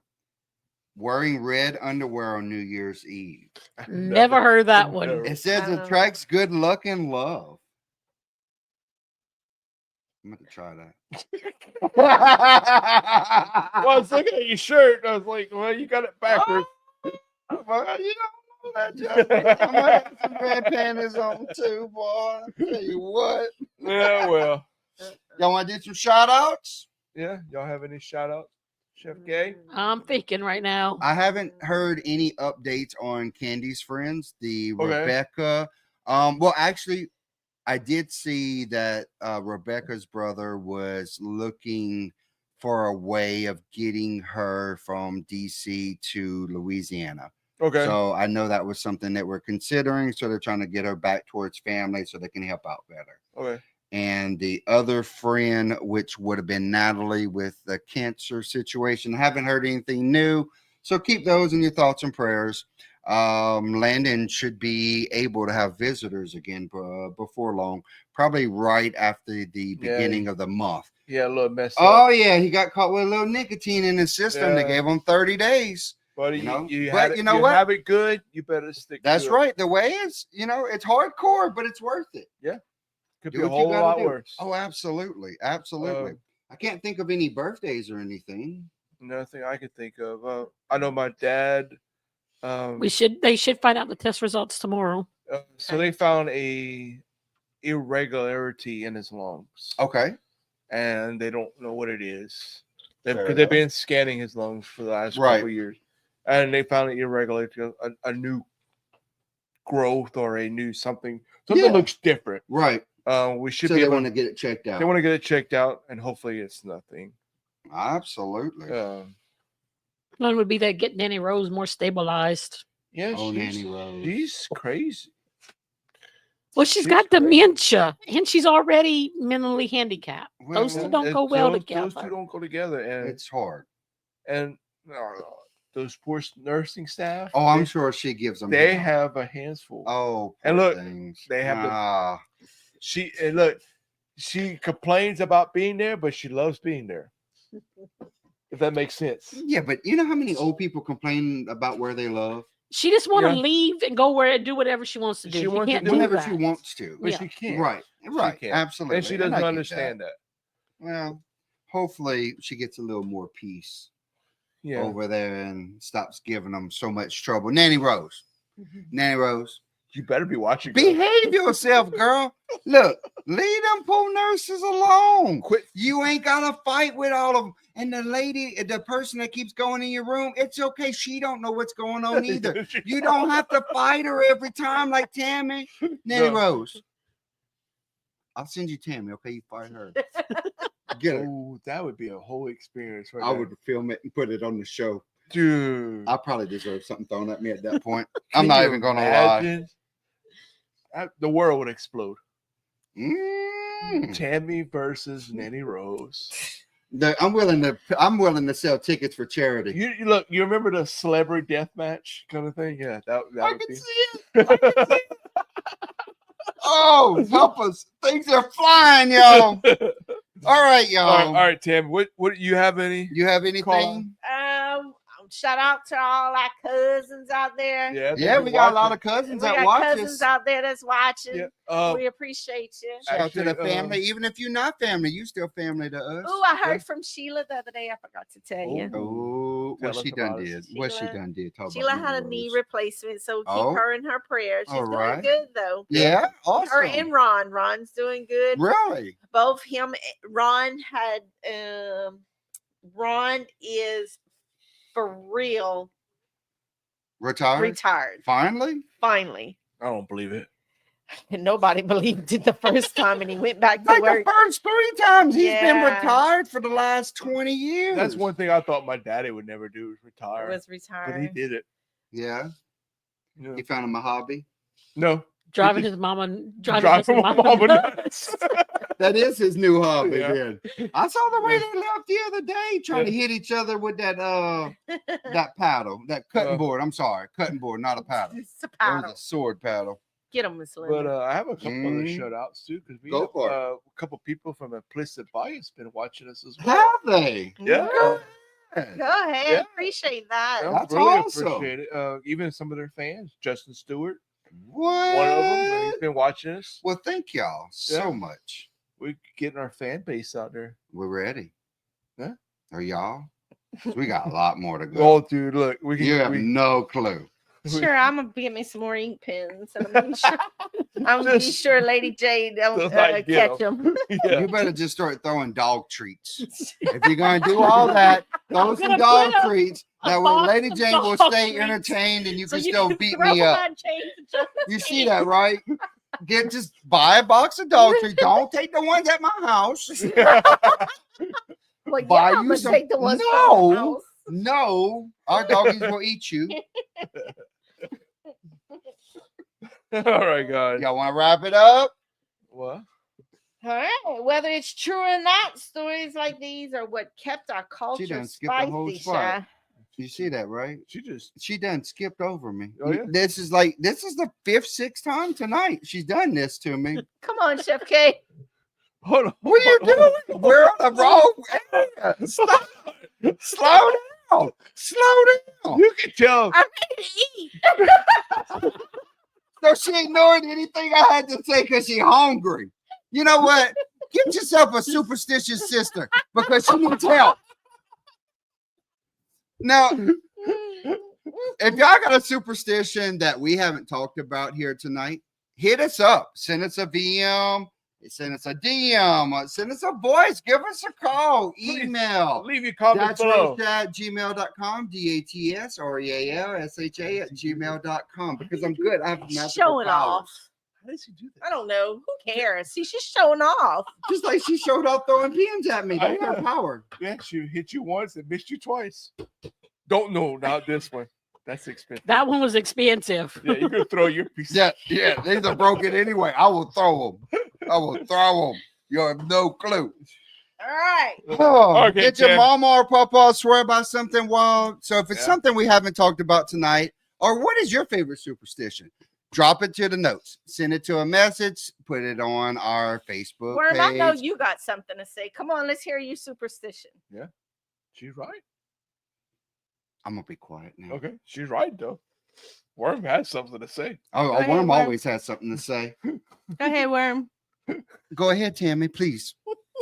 Speaker 3: Wearing red underwear on New Year's Eve.
Speaker 5: Never heard that one.
Speaker 4: Never.
Speaker 3: It says it attracts good luck and love. I'm going to try that.
Speaker 4: Well, I was looking at your shirt. I was like, well, you got it backwards.
Speaker 3: Well, you don't know that, Jeff. I might have some red panties on too, boy. I tell you what.
Speaker 4: Yeah, well.
Speaker 3: Y'all want to do some shout outs?
Speaker 4: Yeah, y'all have any shout outs? Chef Gay?
Speaker 5: I'm thinking right now.
Speaker 3: I haven't heard any updates on Candy's friends, the
Speaker 4: Okay.
Speaker 3: Rebecca. Well, actually, I did see that Rebecca's brother was looking for a way of getting her from DC to Louisiana.
Speaker 4: Okay.
Speaker 3: So I know that was something that we're considering. So they're trying to get her back towards family so they can help out better.
Speaker 4: Okay.
Speaker 3: And the other friend, which would have been Natalie with the cancer situation, haven't heard anything new. So keep those in your thoughts and prayers. Landon should be able to have visitors again before long, probably right after the beginning of the month.
Speaker 4: Yeah, a little messed
Speaker 3: Oh,
Speaker 4: up.
Speaker 3: yeah. He got caught with a little nicotine in his system. They
Speaker 4: Yeah.
Speaker 3: gave him 30 days.
Speaker 4: Buddy,
Speaker 3: You know?
Speaker 4: you
Speaker 3: But
Speaker 4: had it,
Speaker 3: you know
Speaker 4: you
Speaker 3: what?
Speaker 4: have it good, you better stick
Speaker 3: That's
Speaker 4: to
Speaker 3: right. The way is, it's hardcore, but it's worth it.
Speaker 4: it. Could
Speaker 3: Do
Speaker 4: be a
Speaker 3: what you
Speaker 4: whole
Speaker 3: gotta
Speaker 4: lot
Speaker 3: do.
Speaker 4: worse.
Speaker 3: Oh, absolutely. Absolutely. I can't think of any birthdays or anything.
Speaker 4: Nothing I could think of. I know my dad.
Speaker 5: They should find out the test results tomorrow.
Speaker 4: So they found a irregularity in his lungs,
Speaker 3: Okay.
Speaker 4: and they don't know what it is.
Speaker 3: Fair
Speaker 4: Because
Speaker 3: enough.
Speaker 4: they've been scanning his lungs for the last
Speaker 3: Right.
Speaker 4: couple of years, and they found an irregularity, a new growth or a new something. Something
Speaker 3: Yeah.
Speaker 4: looks different.
Speaker 3: Right.
Speaker 4: We should
Speaker 3: So
Speaker 4: be
Speaker 3: they
Speaker 4: able.
Speaker 3: want to get it checked out.
Speaker 4: They want to get it checked out, and hopefully it's nothing.
Speaker 3: Absolutely.
Speaker 5: One would be that get Nanny Rose more stabilized.
Speaker 4: Yeah,
Speaker 3: Oh, Nanny Rose.
Speaker 4: she's crazy.
Speaker 5: Well, she's got dementia and she's already mentally handicapped.
Speaker 3: Well,
Speaker 5: Those two don't go
Speaker 4: Those
Speaker 5: well
Speaker 4: two
Speaker 5: together.
Speaker 4: don't go together, and
Speaker 3: It's hard.
Speaker 4: those poor nursing staff.
Speaker 3: Oh, I'm sure she gives them.
Speaker 4: they
Speaker 3: hell.
Speaker 4: have a handful.
Speaker 3: Oh,
Speaker 4: And
Speaker 3: poor
Speaker 4: look,
Speaker 3: things.
Speaker 4: they have the-
Speaker 3: Ah,
Speaker 4: She complains about being there, but she loves being there. If that makes sense.
Speaker 3: yeah, but you know how many old people complain about where they love?
Speaker 5: She just want to
Speaker 4: Yeah.
Speaker 5: leave and go where and do whatever she wants to do.
Speaker 4: She
Speaker 5: She
Speaker 4: wants to
Speaker 5: can't
Speaker 4: do
Speaker 5: do
Speaker 3: Whenever
Speaker 5: that.
Speaker 3: she wants to.
Speaker 4: But
Speaker 5: Yeah.
Speaker 4: she can't.
Speaker 3: Right. Right.
Speaker 4: can't.
Speaker 3: Absolutely.
Speaker 4: And she
Speaker 3: I
Speaker 4: doesn't
Speaker 3: get
Speaker 4: understand that.
Speaker 3: Well, hopefully she gets a little more peace
Speaker 4: Yeah.
Speaker 3: over there and stops giving them so much trouble. Nanny Rose. Nanny Rose.
Speaker 4: You better be watching. girl.
Speaker 3: Behave yourself, girl. Look, leave them poor nurses alone.
Speaker 4: Quit.
Speaker 3: You ain't got to fight with all of them. And the lady, the person that keeps going in your room, it's okay. She don't know what's going on either. You don't have to fight her every time like Tammy. Nanny
Speaker 4: No.
Speaker 3: Rose. I'll send you Tammy, okay? You fight her. Get her.
Speaker 4: Oh, that would be a whole experience. Right
Speaker 3: I
Speaker 4: there.
Speaker 3: would film it and put it on the show.
Speaker 4: Dude.
Speaker 3: I probably deserve something thrown at me at that point.
Speaker 4: Can
Speaker 3: I'm not
Speaker 4: you
Speaker 3: even going to lie.
Speaker 4: imagine? The world would explode.
Speaker 3: Mm.
Speaker 4: Tammy versus Nanny Rose.
Speaker 3: I'm willing to sell tickets for charity.
Speaker 4: You look. You remember the celebrity death match kind of thing? Yeah, that
Speaker 3: I
Speaker 4: would
Speaker 3: can
Speaker 4: be.
Speaker 3: see it. Oh, help us. Things are flying, y'all. All right, y'all.
Speaker 4: All right, Tim. What you have any?
Speaker 3: You have anything?
Speaker 2: Shout out to all our cousins out there.
Speaker 3: Yeah, we got a lot of cousins
Speaker 2: We
Speaker 3: that
Speaker 2: got
Speaker 3: watch
Speaker 2: cousins
Speaker 3: us.
Speaker 2: out there that's watching.
Speaker 4: Yeah.
Speaker 2: We appreciate you.
Speaker 3: Shout out to the
Speaker 4: Actually,
Speaker 3: family. Even if you're not family, you still family to us.
Speaker 2: Oh, I heard from Sheila the other day. I forgot to tell you.
Speaker 3: Oh, what
Speaker 4: Tell
Speaker 3: she
Speaker 4: us
Speaker 3: done
Speaker 4: about it.
Speaker 3: did. What she
Speaker 2: Sheila-
Speaker 3: done did. Talk
Speaker 2: Sheila
Speaker 3: about
Speaker 2: had a
Speaker 3: Ruby
Speaker 2: knee
Speaker 3: Rose.
Speaker 2: replacement, so keep
Speaker 3: Oh.
Speaker 2: her in her prayers. She's
Speaker 3: All
Speaker 2: doing
Speaker 3: right.
Speaker 2: good though.
Speaker 3: Yeah,
Speaker 2: Her
Speaker 3: awesome.
Speaker 2: and Ron. Ron's doing good.
Speaker 3: Really?
Speaker 2: Both him, Ron had Ron is for real retired.
Speaker 3: Finally?
Speaker 2: Finally.
Speaker 4: I don't believe it.
Speaker 2: And nobody believed it the first time, and he went back to
Speaker 3: Like
Speaker 2: work.
Speaker 3: the first 3 times he's been
Speaker 2: Yeah.
Speaker 3: retired for the last 20 years.
Speaker 4: That's one thing I thought my daddy would never do is retire.
Speaker 2: Was
Speaker 4: But he
Speaker 2: retired.
Speaker 4: did it.
Speaker 3: Yeah.
Speaker 4: You know?
Speaker 3: He found him a hobby.
Speaker 4: No.
Speaker 5: Driving
Speaker 4: just
Speaker 5: his mama,
Speaker 4: Driving
Speaker 5: his
Speaker 4: my mama nuts.
Speaker 3: That is his new hobby
Speaker 4: Yeah.
Speaker 3: then. I saw the way they left the other day trying to hit each other with that that paddle, that cutting board. I'm sorry, cutting board, not a paddle.
Speaker 2: It's a
Speaker 3: It
Speaker 2: paddle.
Speaker 3: was a sword paddle.
Speaker 2: Get him, Miss
Speaker 4: But
Speaker 2: Linda.
Speaker 4: I have a couple other
Speaker 3: Mm.
Speaker 4: shout outs too, because we
Speaker 3: Go
Speaker 4: have
Speaker 3: for it.
Speaker 4: a couple people from Implicit Bias been watching us as well.
Speaker 3: Have they?
Speaker 4: Yeah.
Speaker 2: Go
Speaker 3: Yeah.
Speaker 2: ahead.
Speaker 4: Yeah.
Speaker 2: Appreciate that.
Speaker 4: I
Speaker 3: That's
Speaker 4: really
Speaker 3: awesome.
Speaker 4: appreciate it. Even some of their fans, Justin Stewart,
Speaker 3: What?
Speaker 4: one of them, he's been watching us.
Speaker 3: Well, thank y'all so much.
Speaker 4: We're getting our fan base out there.
Speaker 3: We're ready.
Speaker 4: Yeah.
Speaker 3: Are y'all? 'Cause we got a lot more to go.
Speaker 4: Oh, dude, look, we can.
Speaker 3: You have
Speaker 4: we,
Speaker 3: no clue.
Speaker 2: Sure, I'm gonna get me some more ink pens. And I'm gonna be
Speaker 4: Just-
Speaker 2: sure Lady J don't
Speaker 4: Just like get
Speaker 2: catch them.
Speaker 4: yeah.
Speaker 3: You better just start throwing dog treats. If you're gonna do all that, throw
Speaker 5: I'm
Speaker 3: some
Speaker 5: gonna
Speaker 3: dog
Speaker 5: put
Speaker 3: treats.
Speaker 5: a
Speaker 3: That way
Speaker 5: box
Speaker 3: Lady
Speaker 5: of
Speaker 3: Jane will
Speaker 5: dog
Speaker 3: stay
Speaker 5: treats
Speaker 3: entertained and you
Speaker 5: So
Speaker 3: can
Speaker 5: you
Speaker 3: still
Speaker 5: can
Speaker 3: beat
Speaker 5: throw
Speaker 3: me
Speaker 5: them
Speaker 3: up.
Speaker 5: on change and just
Speaker 3: You see that, right? Just buy a box of dog treats. Don't take the ones at my house.
Speaker 2: Well,
Speaker 3: Buy
Speaker 2: yeah,
Speaker 3: you
Speaker 2: but
Speaker 3: some-
Speaker 2: take the ones from
Speaker 3: No.
Speaker 2: the house.
Speaker 3: No, our doggies will eat you.
Speaker 4: All right, guys.
Speaker 3: Y'all want to wrap it up?
Speaker 4: What?
Speaker 2: All right. Whether it's true or not, stories like these are what kept our culture
Speaker 3: done skipped the whole
Speaker 2: spicy.
Speaker 3: spot.
Speaker 2: Shy.
Speaker 3: You see that, right?
Speaker 4: She
Speaker 3: Done skipped over me.
Speaker 4: Oh, yeah?
Speaker 3: This is the 5th, 6th time tonight she's done this to me.
Speaker 2: Come on, Chef K.
Speaker 4: Hold on.
Speaker 3: What are you doing? We're on the wrong area. Stop. Slow down. Slow down.
Speaker 4: You can tell.
Speaker 2: I'm ready to eat.
Speaker 3: So she ignored anything I had to say because she's hungry. You know what? Get yourself a superstitious sister because she needs help. Now, if y'all got a superstition that we haven't talked about here tonight, hit us up. Send us a VM. Send us a DM. Send us a voice. Give us a call.
Speaker 4: Please,
Speaker 3: Email.
Speaker 4: Leave your comments below.
Speaker 3: Datsroast@gmail.com. DATSREALSHA@gmail.com. Because I'm good. I have magical
Speaker 2: Showing
Speaker 3: powers.
Speaker 2: off.
Speaker 4: How does he do that?
Speaker 2: I don't know. Who cares? She's just showing off.
Speaker 3: Just like she showed up throwing pins at me. That's her power.
Speaker 4: Yeah, she hit you once and missed you twice. Don't know, not this one. That's expensive.
Speaker 5: That one was expensive.
Speaker 4: Yeah, you could throw your piece.
Speaker 3: Yeah, these are broken anyway. I will throw them. You have no clue.
Speaker 2: All right.
Speaker 3: Oh,
Speaker 4: Okay,
Speaker 3: did your
Speaker 4: Tim.
Speaker 3: mama or papa swear by something wild? So if it's
Speaker 4: Yeah.
Speaker 3: something we haven't talked about tonight, or what is your favorite superstition? Drop it to the notes. Send it to a message. Put it on our Facebook
Speaker 2: Worm, I know
Speaker 3: page.
Speaker 2: you got something to say. Come on, let's hear your superstition.
Speaker 4: She's right.
Speaker 3: I'm gonna be quiet now.
Speaker 4: Okay, she's right though. Worm has something to say.
Speaker 3: Oh,
Speaker 2: ahead,
Speaker 3: Worm
Speaker 2: Worm.
Speaker 3: always has something to say.
Speaker 2: Go ahead, Worm.
Speaker 3: Go ahead, Tammy. Please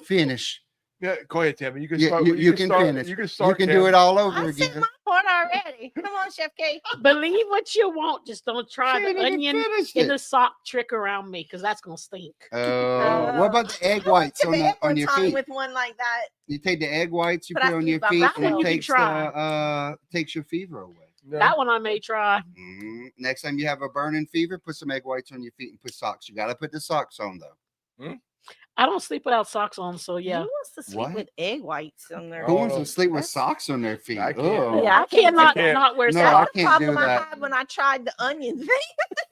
Speaker 3: finish.
Speaker 4: Yeah, go ahead, Tammy. You can
Speaker 3: You,
Speaker 4: start.
Speaker 3: you can
Speaker 4: start,
Speaker 3: finish.
Speaker 4: You can
Speaker 3: You
Speaker 4: start.
Speaker 3: can do it all over
Speaker 2: I said
Speaker 3: again.
Speaker 2: my part already. Come on, Chef K.
Speaker 5: Believe what you want. Just don't try
Speaker 3: She
Speaker 5: the
Speaker 3: ain't even
Speaker 5: onion
Speaker 3: finished
Speaker 5: in
Speaker 3: it.
Speaker 5: the sock trick around me because that's going to stink.
Speaker 3: What about the egg whites
Speaker 2: To
Speaker 3: on,
Speaker 2: the
Speaker 3: the,
Speaker 2: end
Speaker 3: on
Speaker 2: one
Speaker 3: your
Speaker 2: time
Speaker 3: feet?
Speaker 2: with one like that.
Speaker 3: You take the egg whites, you
Speaker 2: But
Speaker 3: put
Speaker 2: I
Speaker 3: on
Speaker 2: feel
Speaker 3: your
Speaker 2: by
Speaker 3: feet,
Speaker 2: myself.
Speaker 3: and
Speaker 5: You
Speaker 3: it
Speaker 5: can
Speaker 3: takes
Speaker 5: try.
Speaker 3: takes your fever away.
Speaker 4: No.
Speaker 5: That one I may try.
Speaker 3: Next time you have a burning fever, put some egg whites on your feet and put socks. You got to put the socks on though.
Speaker 5: I don't sleep without socks on, so
Speaker 2: Who
Speaker 5: yeah.
Speaker 2: wants to sleep
Speaker 3: What?
Speaker 2: with egg whites on their
Speaker 3: Who
Speaker 4: Oh,
Speaker 3: wants to
Speaker 4: no.
Speaker 3: sleep with
Speaker 2: That's-
Speaker 3: socks on their feet?
Speaker 4: I can't.
Speaker 3: Ugh.
Speaker 2: Yeah,
Speaker 5: I cannot
Speaker 4: can't.
Speaker 5: not wear
Speaker 3: No,
Speaker 5: socks.
Speaker 3: I
Speaker 2: That's the
Speaker 3: can't do
Speaker 2: problem I
Speaker 3: that.
Speaker 2: had when I tried the onion thing.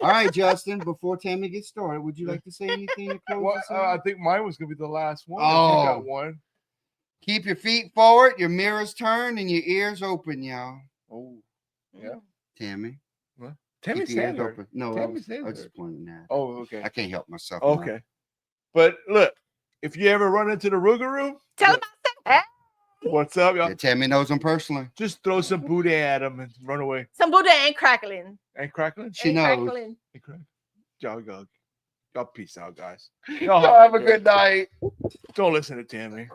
Speaker 3: All right, Justin. Before Tammy gets started, would you like to say anything to close
Speaker 4: Well,
Speaker 3: us
Speaker 4: I
Speaker 3: out?
Speaker 4: think mine was gonna be the last one. If you
Speaker 3: Oh.
Speaker 4: got one.
Speaker 3: Keep your feet forward, your mirrors turned, and your ears open, y'all.
Speaker 4: Oh, yeah.
Speaker 3: Tammy.
Speaker 4: What? Tammy
Speaker 3: Keep the ears
Speaker 4: Sandler.
Speaker 3: open. No,
Speaker 4: Tammy
Speaker 3: I was
Speaker 4: Sandler.
Speaker 3: just pointing that.
Speaker 4: Oh, okay.
Speaker 3: I can't help myself. now.
Speaker 4: Okay. But look, if you ever run into the Rougarou,
Speaker 2: Tell
Speaker 4: look,
Speaker 2: him I said, hey,
Speaker 4: what's up, y'all?
Speaker 3: Yeah, Tammy knows him personally.
Speaker 4: Just throw some boudin at him and run away.
Speaker 2: some boudin and crackling.
Speaker 4: And crackling?
Speaker 3: She
Speaker 2: and
Speaker 3: knows.
Speaker 2: crackling.
Speaker 4: And crack. Y'all peace out, guys.
Speaker 3: Y'all have a good night.
Speaker 4: Don't listen to Tammy.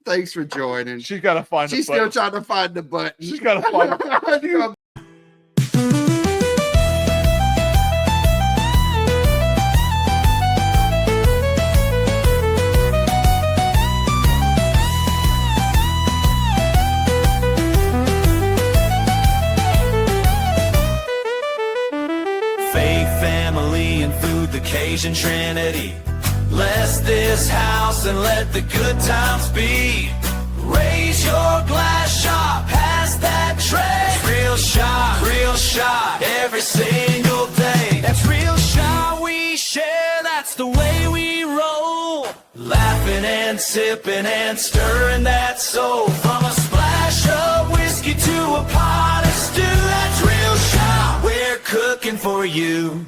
Speaker 3: Thanks for joining.
Speaker 4: She's got to find
Speaker 3: She's
Speaker 4: the
Speaker 3: still
Speaker 4: button.
Speaker 3: trying to find the button.
Speaker 4: She's got to find it.
Speaker 1: Faith, family, and food, the Cajun Trinity. Bless this house and let the good times be. Raise your glass shot, pass that tray. Real shot, every single day. That's real shot we share, that's the way we roll. Laughing and sipping and stirring that soul. From a splash of whiskey to a pot of stew. That's real shot, we're cooking for you.